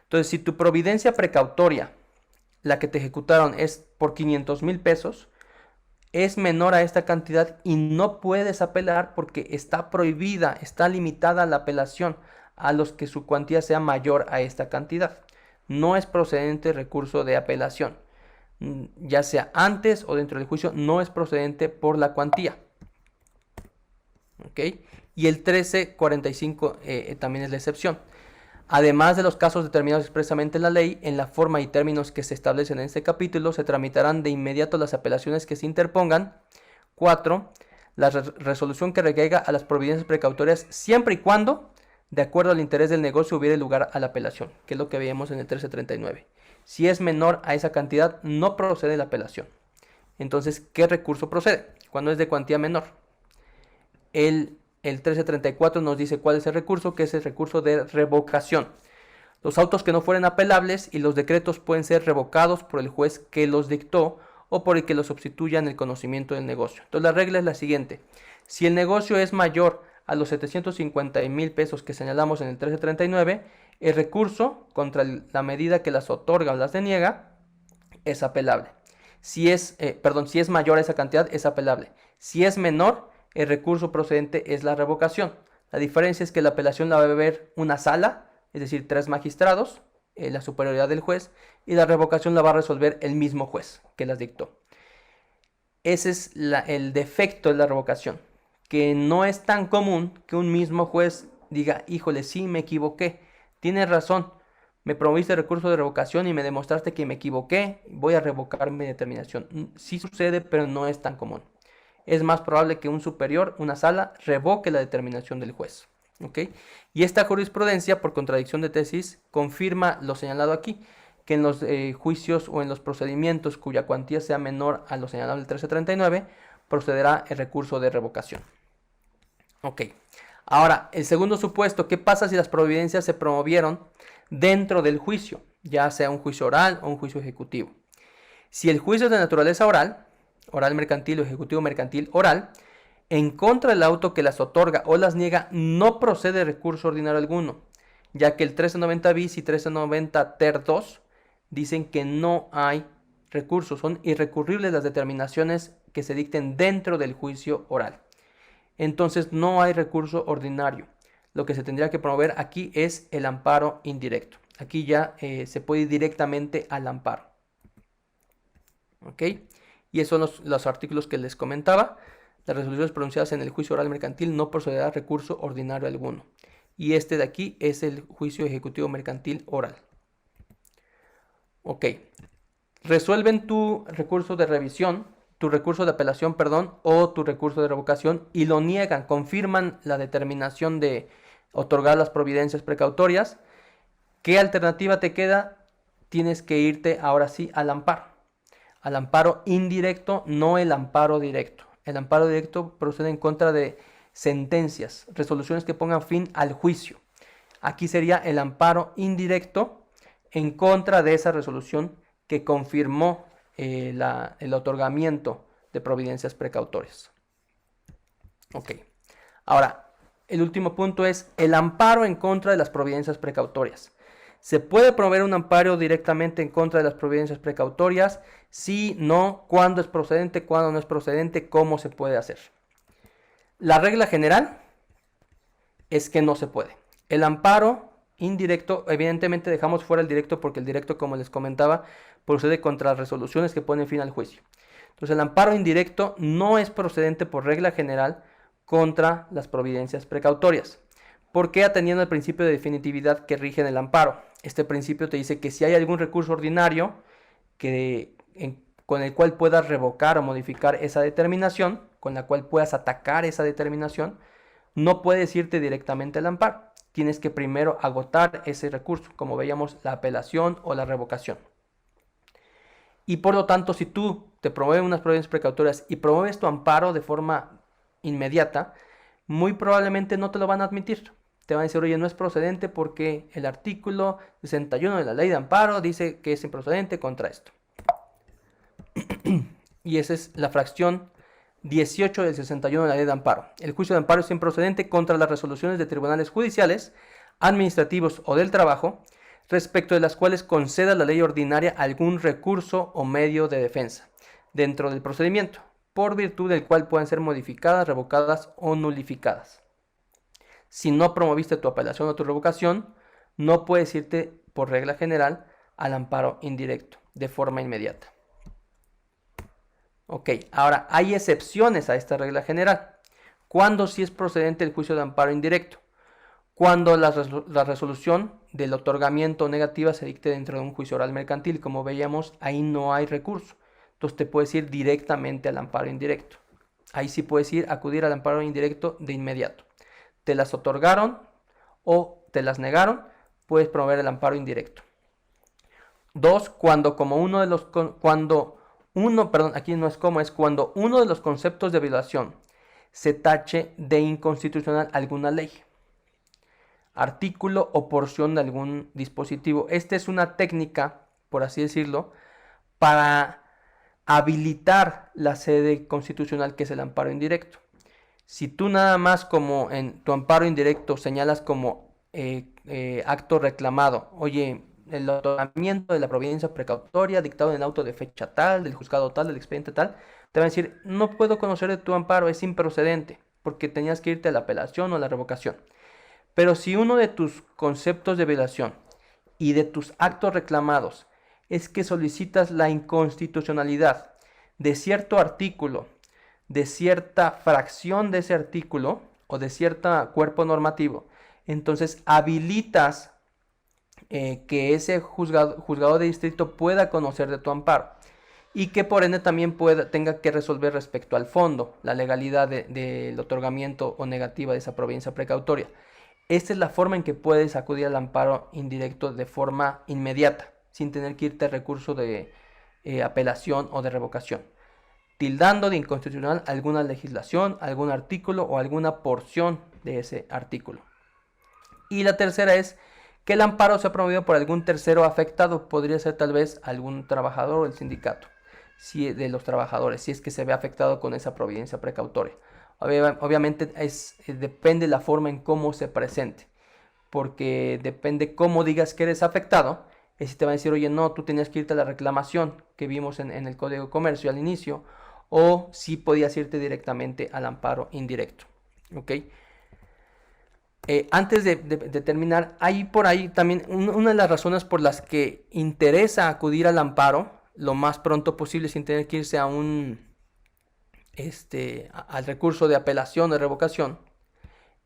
Entonces, si tu providencia precautoria, la que te ejecutaron, es por 500,000 pesos, es menor a esta cantidad y no puedes apelar porque está prohibida, está limitada la apelación a los que su cuantía sea mayor a esta cantidad. No es procedente recurso de apelación, ya sea antes o dentro del juicio, no es procedente por la cuantía. ¿Ok? Y el 1345 también es la excepción. Además de los casos determinados expresamente en la ley, en la forma y términos que se establecen en este capítulo, se tramitarán de inmediato las apelaciones que se interpongan. 4. La resolución que recaiga a las providencias precautorias siempre y cuando, de acuerdo al interés del negocio, hubiere lugar a la apelación, que es lo que veíamos en el 1339. Si es menor a esa cantidad, no procede la apelación. Entonces, ¿qué recurso procede? Cuando es de cuantía menor. El 1334 nos dice cuál es el recurso, que es el recurso de revocación. Los autos que no fueren apelables y los decretos pueden ser revocados por el juez que los dictó o por el que los sustituya en el conocimiento del negocio. Entonces la regla es la siguiente: si el negocio es mayor a los 750,000 pesos que señalamos en el 1339, el recurso contra la medida que las otorga o las deniega es apelable. Si es mayor a esa cantidad, es apelable. Si es menor, el recurso procedente es la revocación. La diferencia es que la apelación la va a ver una sala, es decir, 3 magistrados, la superioridad del juez, y la revocación la va a resolver el mismo juez que las dictó. Ese es el defecto de la revocación, que no es tan común que un mismo juez diga: híjole, sí, me equivoqué, tienes razón, me promoviste recurso de revocación y me demostraste que me equivoqué, voy a revocar mi determinación. Sí sucede, pero no es tan común. Es más probable que un superior, una sala, revoque la determinación del juez. ¿Ok? Y esta jurisprudencia, por contradicción de tesis, confirma lo señalado aquí, que en los juicios o en los procedimientos cuya cuantía sea menor a lo señalado en el 1339, procederá el recurso de revocación. Ok. Ahora, el segundo supuesto: ¿qué pasa si las providencias se promovieron dentro del juicio, ya sea un juicio oral o un juicio ejecutivo? Si el juicio es de naturaleza oral mercantil o ejecutivo mercantil oral, en contra del auto que las otorga o las niega, no procede recurso ordinario alguno, ya que el 1390 bis y 1390 ter 2 dicen que no hay recursos, son irrecurribles las determinaciones que se dicten dentro del juicio oral. Entonces no hay recurso ordinario. Lo que se tendría que promover aquí es el amparo indirecto. Aquí ya se puede ir directamente al amparo. ¿Ok? Y esos son los artículos que les comentaba. Las resoluciones pronunciadas en el juicio oral mercantil no procederá recurso ordinario alguno. Y este de aquí es el juicio ejecutivo mercantil oral. Ok. Resuelven tu recurso de revisión, tu recurso de apelación, perdón, o tu recurso de revocación y lo niegan, confirman la determinación de otorgar las providencias precautorias, ¿qué alternativa te queda? Tienes que irte ahora sí al amparo indirecto, no el amparo directo. El amparo directo procede en contra de sentencias, resoluciones que pongan fin al juicio. Aquí sería el amparo indirecto en contra de esa resolución que confirmó el otorgamiento de providencias precautorias. Ok. Ahora, el último punto es el amparo en contra de las providencias precautorias. ¿Se puede promover un amparo directamente en contra de las providencias precautorias? Sí, no, cuándo es procedente, cuándo no es procedente, cómo se puede hacer. La regla general es que no se puede. El amparo indirecto, evidentemente dejamos fuera el directo porque el directo, como les comentaba, procede contra las resoluciones que ponen fin al juicio. Entonces el amparo indirecto no es procedente por regla general contra las providencias precautorias. ¿Por qué? Atendiendo al principio de definitividad que rige en el amparo. Este principio te dice que si hay algún recurso ordinario con el cual puedas revocar o modificar esa determinación, con la cual puedas atacar esa determinación, no puedes irte directamente al amparo. Tienes que primero agotar ese recurso, como veíamos, la apelación o la revocación. Y por lo tanto, si tú te promueves unas providencias precautorias y promueves tu amparo de forma inmediata, muy probablemente no te lo van a admitir. Te van a decir, oye, no es procedente porque el artículo 61 de la ley de amparo dice que es improcedente contra esto. Y esa es la fracción 18 del 61 de la ley de amparo. El juicio de amparo es improcedente contra las resoluciones de tribunales judiciales, administrativos o del trabajo, respecto de las cuales conceda la ley ordinaria algún recurso o medio de defensa dentro del procedimiento, por virtud del cual puedan ser modificadas, revocadas o nulificadas. Si no promoviste tu apelación o tu revocación, no puedes irte por regla general al amparo indirecto de forma inmediata. Ok, ahora hay excepciones a esta regla general. ¿Cuándo sí es procedente el juicio de amparo indirecto? Cuando la resolución del otorgamiento negativa se dicte dentro de un juicio oral mercantil. Como veíamos, ahí no hay recurso. Entonces te puedes ir directamente al amparo indirecto. Ahí sí puedes acudir al amparo indirecto de inmediato. Te las otorgaron o te las negaron, puedes promover el amparo indirecto. 2. Cuando uno de los conceptos de violación se tache de inconstitucional alguna ley, artículo o porción de algún dispositivo. Esta es una técnica, por así decirlo, para habilitar la sede constitucional que es el amparo indirecto. Si tú nada más como en tu amparo indirecto señalas como acto reclamado, oye, el otorgamiento de la providencia precautoria dictado en el auto de fecha tal, del juzgado tal, del expediente tal, te van a decir, no puedo conocer de tu amparo, es improcedente, porque tenías que irte a la apelación o a la revocación. Pero si uno de tus conceptos de violación y de tus actos reclamados es que solicitas la inconstitucionalidad de cierto artículo, de cierta fracción de ese artículo o de cierto cuerpo normativo, entonces habilitas que ese juzgado de distrito pueda conocer de tu amparo y que por ende también tenga que resolver respecto al fondo, la legalidad del otorgamiento o negativa de esa providencia precautoria. Esta es la forma en que puedes acudir al amparo indirecto de forma inmediata, sin tener que irte al recurso de apelación o de revocación, tildando de inconstitucional alguna legislación, algún artículo o alguna porción de ese artículo. Y la tercera es que el amparo sea promovido por algún tercero afectado, podría ser tal vez algún trabajador o el sindicato de los trabajadores, si es que se ve afectado con esa providencia precautoria. Obviamente depende la forma en cómo se presente, porque depende cómo digas que eres afectado, y si te van a decir, oye, no, tú tenías que irte a la reclamación que vimos en el Código de Comercio al inicio, o si podías irte directamente al amparo indirecto. ¿Ok? Antes de terminar, hay por ahí también una de las razones por las que interesa acudir al amparo lo más pronto posible sin tener que irse a al recurso de apelación o de revocación,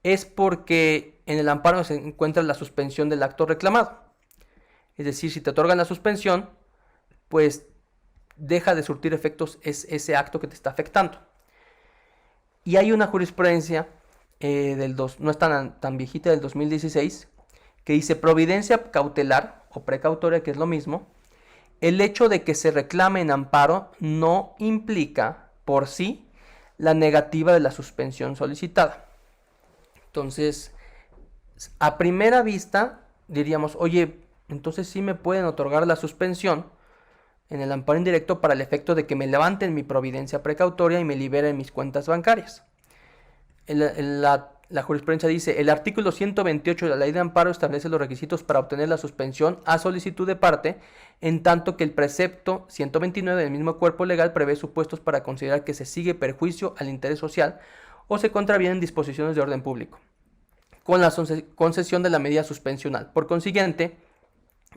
es porque en el amparo se encuentra la suspensión del acto reclamado. Es decir, si te otorgan la suspensión, pues deja de surtir efectos ese acto que te está afectando. Y hay una jurisprudencia no es tan viejita, del 2016, que dice providencia cautelar o precautoria, que es lo mismo. El hecho de que se reclame en amparo no implica por sí la negativa de la suspensión solicitada. Entonces, a primera vista diríamos, oye, entonces sí me pueden otorgar la suspensión en el amparo indirecto para el efecto de que me levanten mi providencia precautoria y me liberen mis cuentas bancarias. La jurisprudencia dice, el artículo 128 de la ley de amparo establece los requisitos para obtener la suspensión a solicitud de parte, en tanto que el precepto 129 del mismo cuerpo legal prevé supuestos para considerar que se sigue perjuicio al interés social o se contravienen disposiciones de orden público, con la concesión de la medida suspensional. Por consiguiente,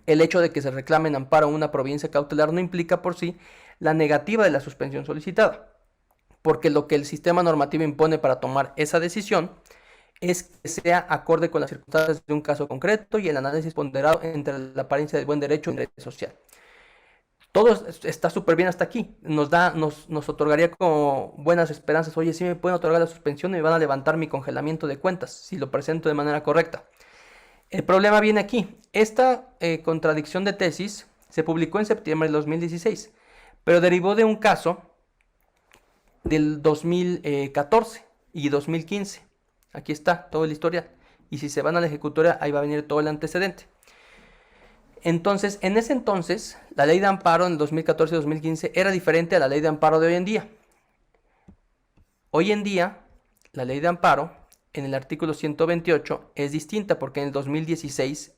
el hecho de que se reclame en amparo una providencia cautelar no implica por sí la negativa de la suspensión solicitada, porque lo que el sistema normativo impone para tomar esa decisión es que sea acorde con las circunstancias de un caso concreto y el análisis ponderado entre la apariencia del buen derecho y el interés social. Todo está súper bien hasta aquí. Nos otorgaría como buenas esperanzas. Oye, sí me pueden otorgar la suspensión y me van a levantar mi congelamiento de cuentas si lo presento de manera correcta. El problema viene aquí. Esta contradicción de tesis se publicó en septiembre del 2016, pero derivó de un caso del 2014 y 2015. Aquí está todo el historial. Y si se van a la ejecutoria, ahí va a venir todo el antecedente. Entonces, en ese entonces, la ley de amparo en el 2014 y 2015 era diferente a la ley de amparo de hoy en día. Hoy en día, la ley de amparo, en el artículo 128, es distinta porque en el 2016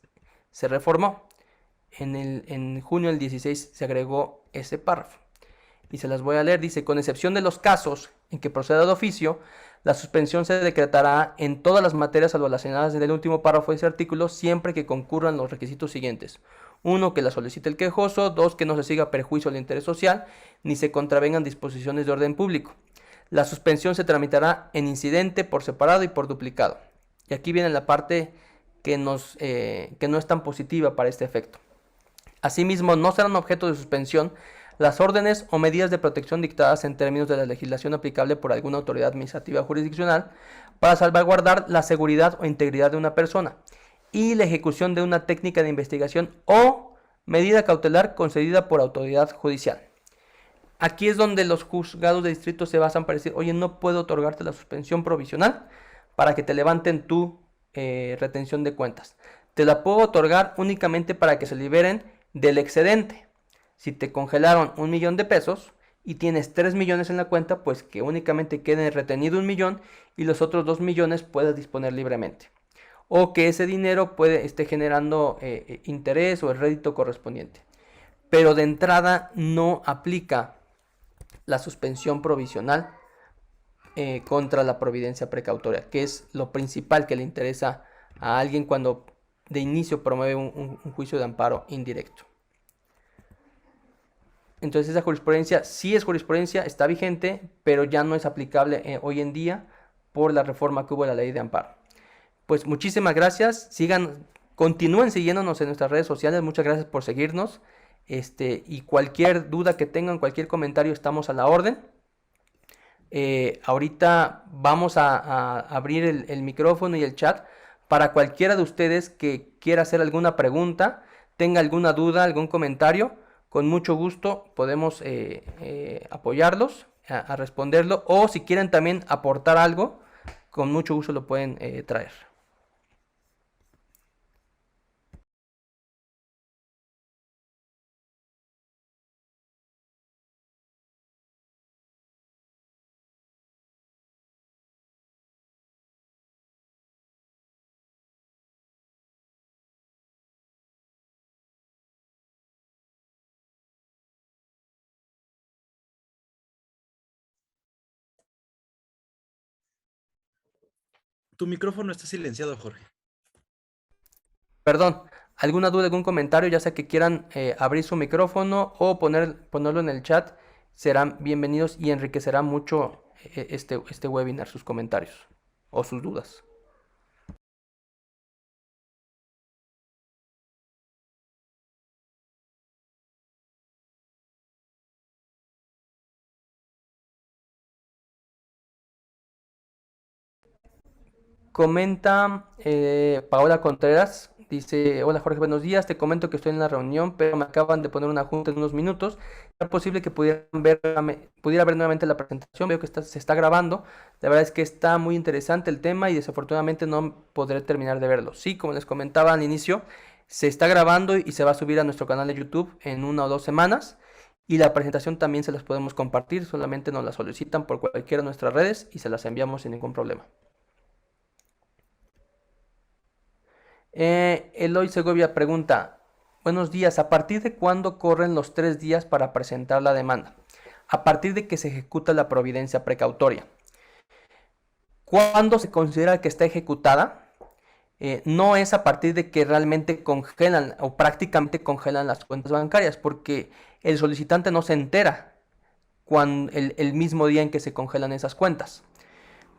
se reformó. En junio del 16 se agregó ese párrafo. Y se las voy a leer. Dice, con excepción de los casos en que proceda de oficio, la suspensión se decretará en todas las materias salvo las señaladas en el último párrafo de ese artículo, siempre que concurran los requisitos siguientes. 1. Que la solicite el quejoso. 2. Que no se siga perjuicio al interés social, ni se contravengan disposiciones de orden público. La suspensión se tramitará en incidente, por separado y por duplicado. Y aquí viene la parte que no es tan positiva para este efecto. Asimismo, no serán objeto de suspensión las órdenes o medidas de protección dictadas en términos de la legislación aplicable por alguna autoridad administrativa jurisdiccional para salvaguardar la seguridad o integridad de una persona y la ejecución de una técnica de investigación o medida cautelar concedida por autoridad judicial. Aquí es donde los juzgados de distrito se basan para decir, oye, no puedo otorgarte la suspensión provisional para que te levanten tu retención de cuentas. Te la puedo otorgar únicamente para que se liberen del excedente. Si te congelaron 1,000,000 de pesos y tienes 3 millones en la cuenta, pues que únicamente quede retenido 1,000,000 y los otros 2 millones puedas disponer libremente. O que ese dinero esté generando interés o el rédito correspondiente. Pero de entrada no aplica la suspensión provisional contra la providencia precautoria, que es lo principal que le interesa a alguien cuando de inicio promueve un juicio de amparo indirecto. Entonces esa jurisprudencia sí es jurisprudencia, está vigente, pero ya no es aplicable hoy en día por la reforma que hubo de la ley de amparo. Pues muchísimas gracias, continúen siguiéndonos en nuestras redes sociales, muchas gracias por seguirnos, y cualquier duda que tengan, cualquier comentario, estamos a la orden. Ahorita vamos a abrir el micrófono y el chat para cualquiera de ustedes que quiera hacer alguna pregunta, tenga alguna duda, algún comentario. Con mucho gusto podemos apoyarlos a responderlo, o si quieren también aportar algo, con mucho gusto lo pueden traer. Tu micrófono está silenciado, Jorge. Perdón, alguna duda, algún comentario, ya sea que quieran abrir su micrófono o ponerlo en el chat, serán bienvenidos y enriquecerá mucho este webinar, sus comentarios o sus dudas. Comenta Paola Contreras, dice, hola Jorge, buenos días, te comento que estoy en la reunión, pero me acaban de poner una junta en unos minutos. ¿Es posible que pudiera ver nuevamente la presentación? Veo que se está grabando. La verdad es que está muy interesante el tema y desafortunadamente no podré terminar de verlo. Sí, como les comentaba al inicio, se está grabando y se va a subir a nuestro canal de YouTube en 1 o 2 semanas. Y la presentación también se las podemos compartir, solamente nos la solicitan por cualquiera de nuestras redes y se las enviamos sin ningún problema. Eloy Segovia pregunta, buenos días, ¿a partir de cuándo corren los 3 días para presentar la demanda? A partir de que se ejecuta la providencia precautoria. ¿Cuándo se considera que está ejecutada? No es a partir de que realmente congelan o prácticamente congelan las cuentas bancarias, porque el solicitante no se entera el mismo día en que se congelan esas cuentas.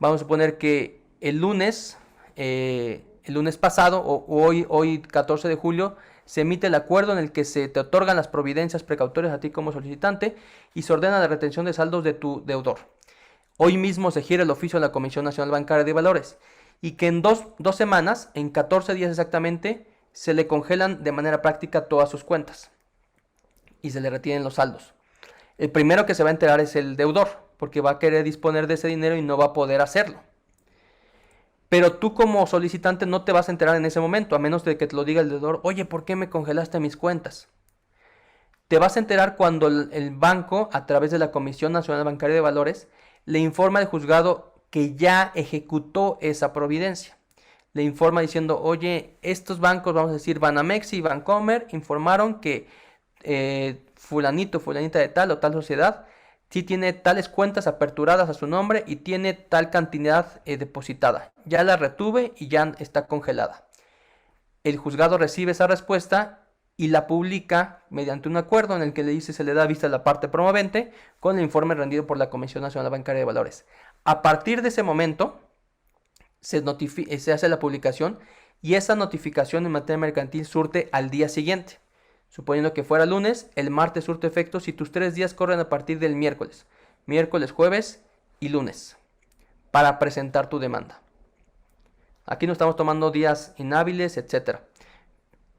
Vamos a suponer que el lunes pasado o hoy 14 de julio, se emite el acuerdo en el que se te otorgan las providencias precautorias a ti como solicitante y se ordena la retención de saldos de tu deudor. Hoy mismo se gira el oficio a la Comisión Nacional Bancaria de Valores y que en dos semanas, en 14 días exactamente, se le congelan de manera práctica todas sus cuentas y se le retienen los saldos. El primero que se va a enterar es el deudor, porque va a querer disponer de ese dinero y no va a poder hacerlo. Pero tú como solicitante no te vas a enterar en ese momento, a menos de que te lo diga el deudor, oye, ¿por qué me congelaste mis cuentas? Te vas a enterar cuando el banco, a través de la Comisión Nacional Bancaria de Valores, le informa al juzgado que ya ejecutó esa providencia. Le informa diciendo, oye, estos bancos, vamos a decir Banamex y Bancomer, informaron que fulanito, fulanita de tal o tal sociedad, sí tiene tales cuentas aperturadas a su nombre y tiene tal cantidad depositada. Ya la retuve y ya está congelada. El juzgado recibe esa respuesta y la publica mediante un acuerdo en el que le dice se le da vista a la parte promovente con el informe rendido por la Comisión Nacional Bancaria de Valores. A partir de ese momento se hace la publicación y esa notificación en materia mercantil surte al día siguiente. Suponiendo que fuera lunes, el martes surte efecto si tus 3 días corren a partir del miércoles, jueves y lunes, para presentar tu demanda. Aquí no estamos tomando días inhábiles, etcétera.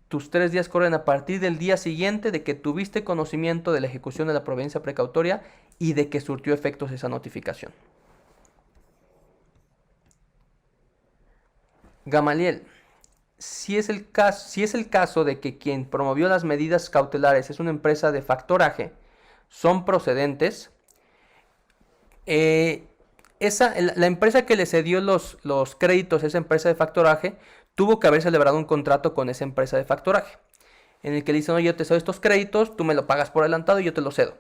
Tus 3 días corren a partir del día siguiente de que tuviste conocimiento de la ejecución de la providencia precautoria y de que surtió efectos esa notificación. Gamaliel, si es el caso de que quien promovió las medidas cautelares es una empresa de factoraje, son procedentes, la empresa que le cedió los créditos a esa empresa de factoraje tuvo que haber celebrado un contrato con esa empresa de factoraje, en el que le dicen, oye, yo te cedo estos créditos, tú me lo pagas por adelantado y yo te lo cedo.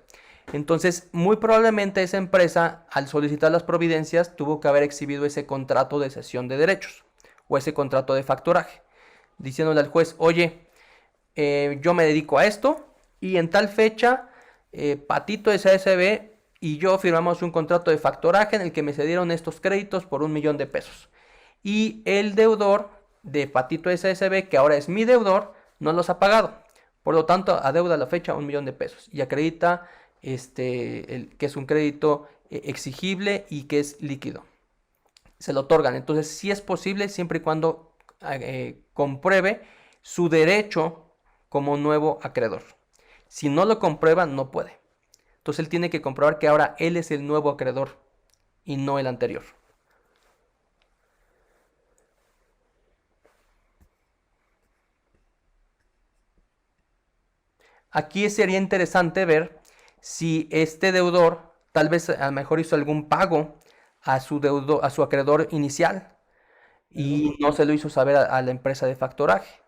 Entonces, muy probablemente esa empresa, al solicitar las providencias, tuvo que haber exhibido ese contrato de cesión de derechos o ese contrato de factoraje, diciéndole al juez, oye, yo me dedico a esto y en tal fecha, Patito SASB y yo firmamos un contrato de factoraje en el que me cedieron estos créditos por 1 millón de pesos. Y el deudor de Patito SASB, que ahora es mi deudor, no los ha pagado. Por lo tanto, adeuda a la fecha 1 millón de pesos y acredita que es un crédito exigible y que es líquido. Se lo otorgan. Entonces, sí es posible siempre y cuando compruebe su derecho como nuevo acreedor. Si no lo comprueba, no puede. Entonces, él tiene que comprobar que ahora él es el nuevo acreedor y no el anterior. Aquí sería interesante ver si este deudor tal vez a lo mejor hizo algún pago a su acreedor inicial y no se lo hizo saber a la empresa de factoraje.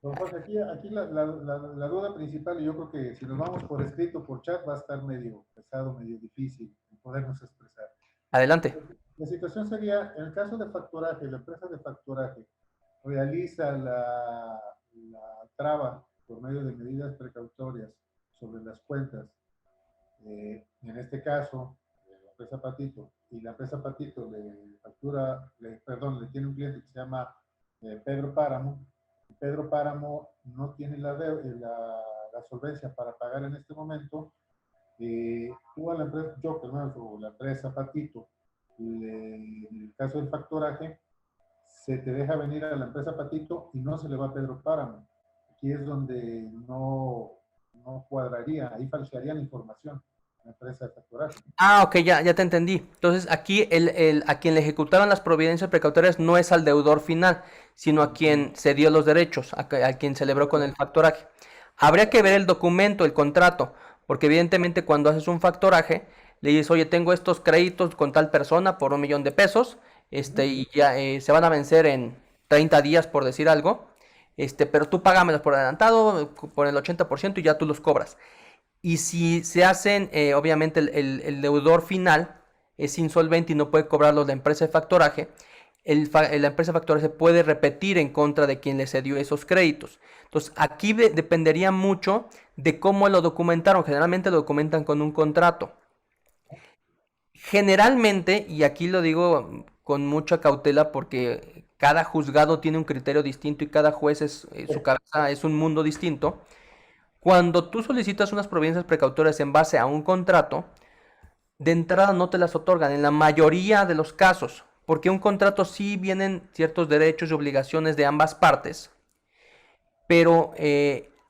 Don Jorge, aquí la duda principal, y yo creo que si nos vamos por escrito, por chat, va a estar medio pesado, medio difícil podernos expresar. Adelante. La situación sería, en el caso de factoraje, la empresa de factoraje realiza la traba por medio de medidas precautorias sobre las cuentas, en este caso, la empresa Patito, y la empresa Patito le tiene un cliente que se llama Pedro Páramo. Pedro Páramo no tiene la solvencia para pagar en este momento. Tú a la empresa, yo, perdón, la empresa Patito, en el caso del factoraje, se te deja venir a la empresa Patito y no se le va a Pedro Páramo. Aquí es donde no cuadraría, ahí falsearían información la empresa de facturaje. Ah, ok, ya te entendí. Entonces aquí a quien le ejecutaron las providencias precautorias no es al deudor final, sino a quien cedió los derechos, a quien celebró con el factoraje. Habría que ver el documento, el contrato, porque evidentemente cuando haces un factoraje, le dices, oye, tengo estos créditos con tal persona por 1 millón de pesos, y ya se van a vencer en 30 días, por decir algo, pero tú págamelos por adelantado, por el 80% y ya tú los cobras. Y si se hacen, obviamente el deudor final es insolvente y no puede cobrarlo la empresa de factoraje, la empresa de factoraje puede repetir en contra de quien le cedió esos créditos. Entonces, aquí dependería mucho de cómo lo documentaron. Generalmente lo documentan con un contrato. Generalmente, y aquí lo digo con mucha cautela porque cada juzgado tiene un criterio distinto y cada juez su cabeza es un mundo distinto. Cuando tú solicitas unas providencias precautorias en base a un contrato, de entrada no te las otorgan en la mayoría de los casos, porque un contrato sí vienen ciertos derechos y obligaciones de ambas partes, pero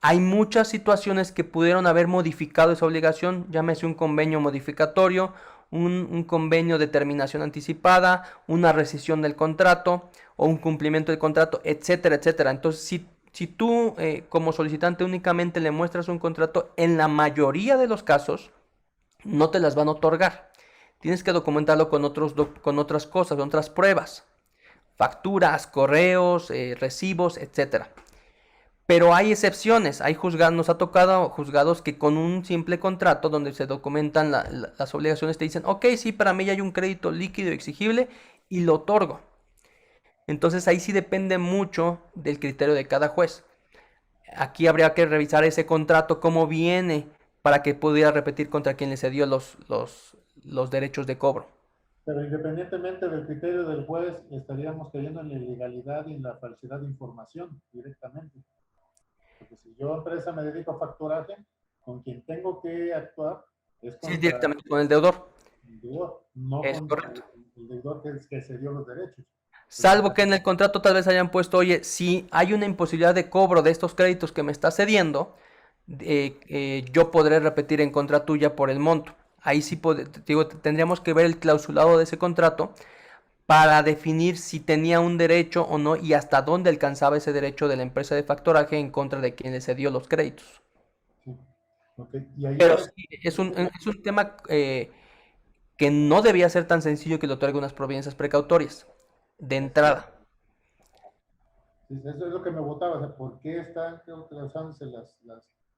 hay muchas situaciones que pudieron haber modificado esa obligación, llámese un convenio modificatorio, un convenio de terminación anticipada, una rescisión del contrato o un cumplimiento del contrato, etcétera, etcétera. Entonces, si tú como solicitante únicamente le muestras un contrato, en la mayoría de los casos no te las van a otorgar. Tienes que documentarlo con otras cosas, con otras pruebas, facturas, correos, recibos, etcétera. Pero hay excepciones, nos ha tocado juzgados que con un simple contrato donde se documentan las obligaciones te dicen, ok, sí, para mí ya hay un crédito líquido exigible y lo otorgo. Entonces ahí sí depende mucho del criterio de cada juez. Aquí habría que revisar ese contrato, cómo viene, para que pudiera repetir contra quien le cedió los derechos de cobro. Pero independientemente del criterio del juez, estaríamos cayendo en la ilegalidad y en la falsedad de información directamente. Porque si yo, empresa, me dedico a facturaje, con quien tengo que actuar es Sí, directamente con el deudor. el deudor, no Es con correcto. el deudor que se dio los derechos. Salvo que en el contrato tal vez hayan puesto, oye, si hay una imposibilidad de cobro de estos créditos que me está cediendo, yo podré repetir en contra tuya por el monto. Ahí sí digo, tendríamos que ver el clausulado de ese contrato para definir si tenía un derecho o no y hasta dónde alcanzaba ese derecho de la empresa de factoraje en contra de quien le cedió los créditos. Sí. Okay. Y ahí Pero sí, es un tema que no debía ser tan sencillo que le otorgue unas providencias precautorias de entrada. eso es lo que me votaba, o sea, ¿por qué están causándose las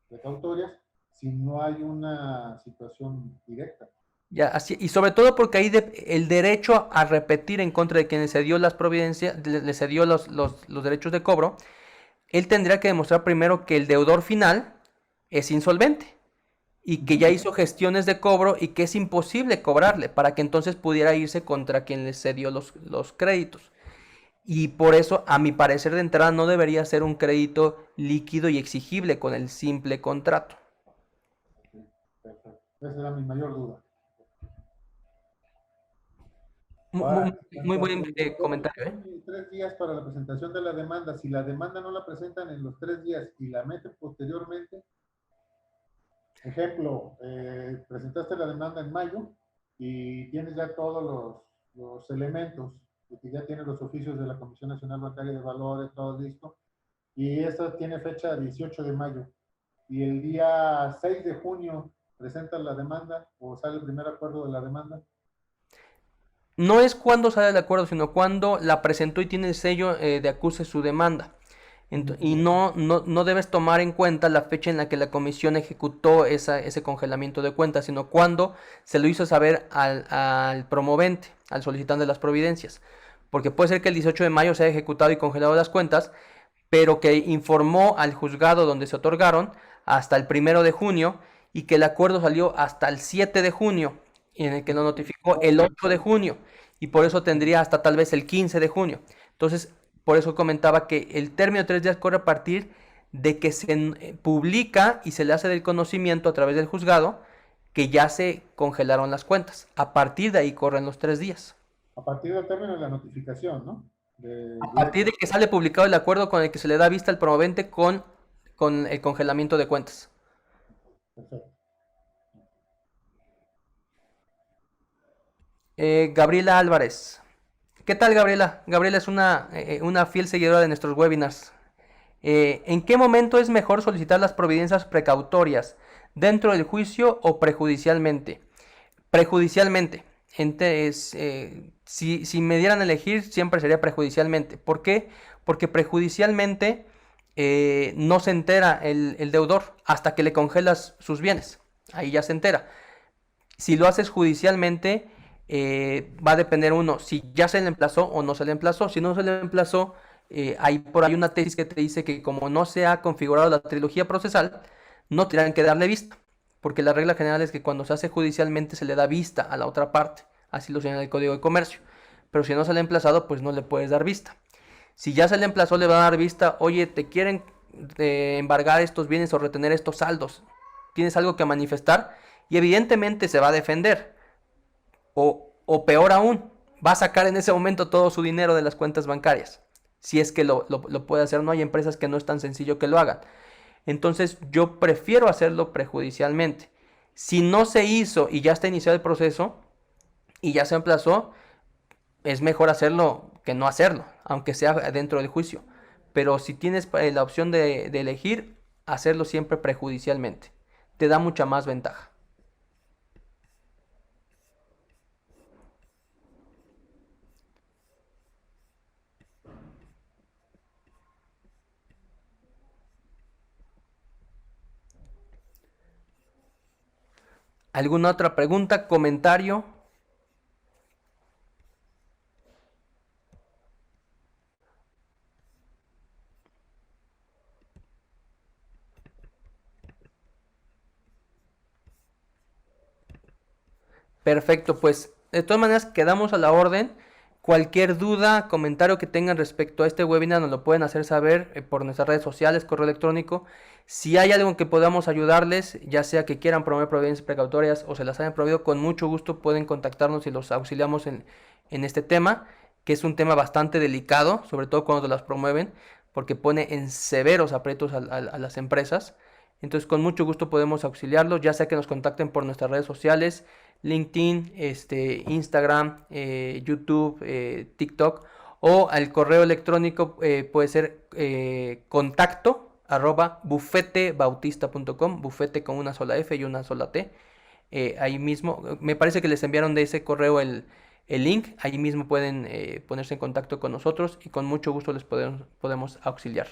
precautorias si no hay una situación directa? Ya, así, y sobre todo porque ahí el derecho a repetir en contra de quien le cedió las providencias, le cedió los derechos de cobro, él tendría que demostrar primero que el deudor final es insolvente y que ya hizo gestiones de cobro y que es imposible cobrarle para que entonces pudiera irse contra quien le cedió los créditos. Y por eso, a mi parecer de entrada, no debería ser un crédito líquido y exigible con el simple contrato. Perfecto. Esa era mi mayor duda. Muy, Ahora, muy buen comentario, ¿eh? son 3 días para la presentación de la demanda. Si la demanda no la presentan en los 3 días y la meten posteriormente, ejemplo, presentaste la demanda en mayo y tienes ya todos los elementos, de que ya tienes los oficios de la Comisión Nacional Bancaria de Valores, todo listo, y esta tiene fecha 18 de mayo. Y el día 6 de junio presentas la demanda o sale el primer acuerdo de la demanda. No es cuando sale el acuerdo, sino cuando la presentó y tiene el sello de acuse su demanda. Y no debes tomar en cuenta la fecha en la que la comisión ejecutó ese congelamiento de cuentas, sino cuando se lo hizo saber al promovente, al solicitante de las providencias. Porque puede ser que el 18 de mayo se haya ejecutado y congelado las cuentas, pero que informó al juzgado donde se otorgaron hasta el 1 de junio y que el acuerdo salió hasta el 7 de junio, y en el que lo notificó el 8 de junio, y por eso tendría hasta tal vez el 15 de junio. Entonces, por eso comentaba que el término de 3 días corre a partir de que se publica y se le hace del conocimiento a través del juzgado que ya se congelaron las cuentas. A partir de ahí corren los 3 días. A partir del término de la notificación, ¿no? A partir de que sale publicado el acuerdo con el que se le da vista al promovente con el congelamiento de cuentas. Perfecto. Gabriela Álvarez. ¿Qué tal, Gabriela? Gabriela es una fiel seguidora de nuestros webinars. ¿En qué momento es mejor solicitar las providencias precautorias? ¿Dentro del juicio o prejudicialmente? Prejudicialmente. Si me dieran a elegir, siempre sería prejudicialmente. ¿Por qué? Porque prejudicialmente no se entera el deudor hasta que le congelas sus bienes. Ahí ya se entera. Si lo haces judicialmente, va a depender uno si ya se le emplazó o no se le emplazó. Si no se le emplazó, hay por ahí una tesis que te dice que como no se ha configurado la trilogía procesal, no tendrán que darle vista. Porque la regla general es que cuando se hace judicialmente se le da vista a la otra parte. Así lo señala el Código de Comercio. Pero si no se le ha emplazado, pues no le puedes dar vista. Si ya se le emplazó, le va a dar vista. Oye, te quieren embargar estos bienes o retener estos saldos. Tienes algo que manifestar y evidentemente se va a defender. O peor aún, va a sacar en ese momento todo su dinero de las cuentas bancarias. Si es que lo puede hacer. No hay empresas que no es tan sencillo que lo hagan. Entonces yo prefiero hacerlo prejudicialmente. Si no se hizo y ya está iniciado el proceso y ya se emplazó, es mejor hacerlo que no hacerlo, aunque sea dentro del juicio. Pero si tienes la opción de elegir, hacerlo siempre prejudicialmente. Te da mucha más ventaja. ¿Alguna otra pregunta, comentario? Perfecto, pues de todas maneras quedamos a la orden. Cualquier duda, comentario que tengan respecto a este webinar nos lo pueden hacer saber por nuestras redes sociales, correo electrónico. Si hay algo en que podamos ayudarles, ya sea que quieran promover providencias precautorias o se las hayan prohibido, con mucho gusto pueden contactarnos y los auxiliamos en este tema, que es un tema bastante delicado, sobre todo cuando las promueven, porque pone en severos aprietos a las empresas. Entonces con mucho gusto podemos auxiliarlos, ya sea que nos contacten por nuestras redes sociales, LinkedIn, Instagram, YouTube, TikTok, o al correo electrónico puede ser contacto@bufetebautista.com, bufete con una sola F y una sola T. Ahí mismo, me parece que les enviaron de ese correo el link, ahí mismo pueden ponerse en contacto con nosotros y con mucho gusto les podemos auxiliar.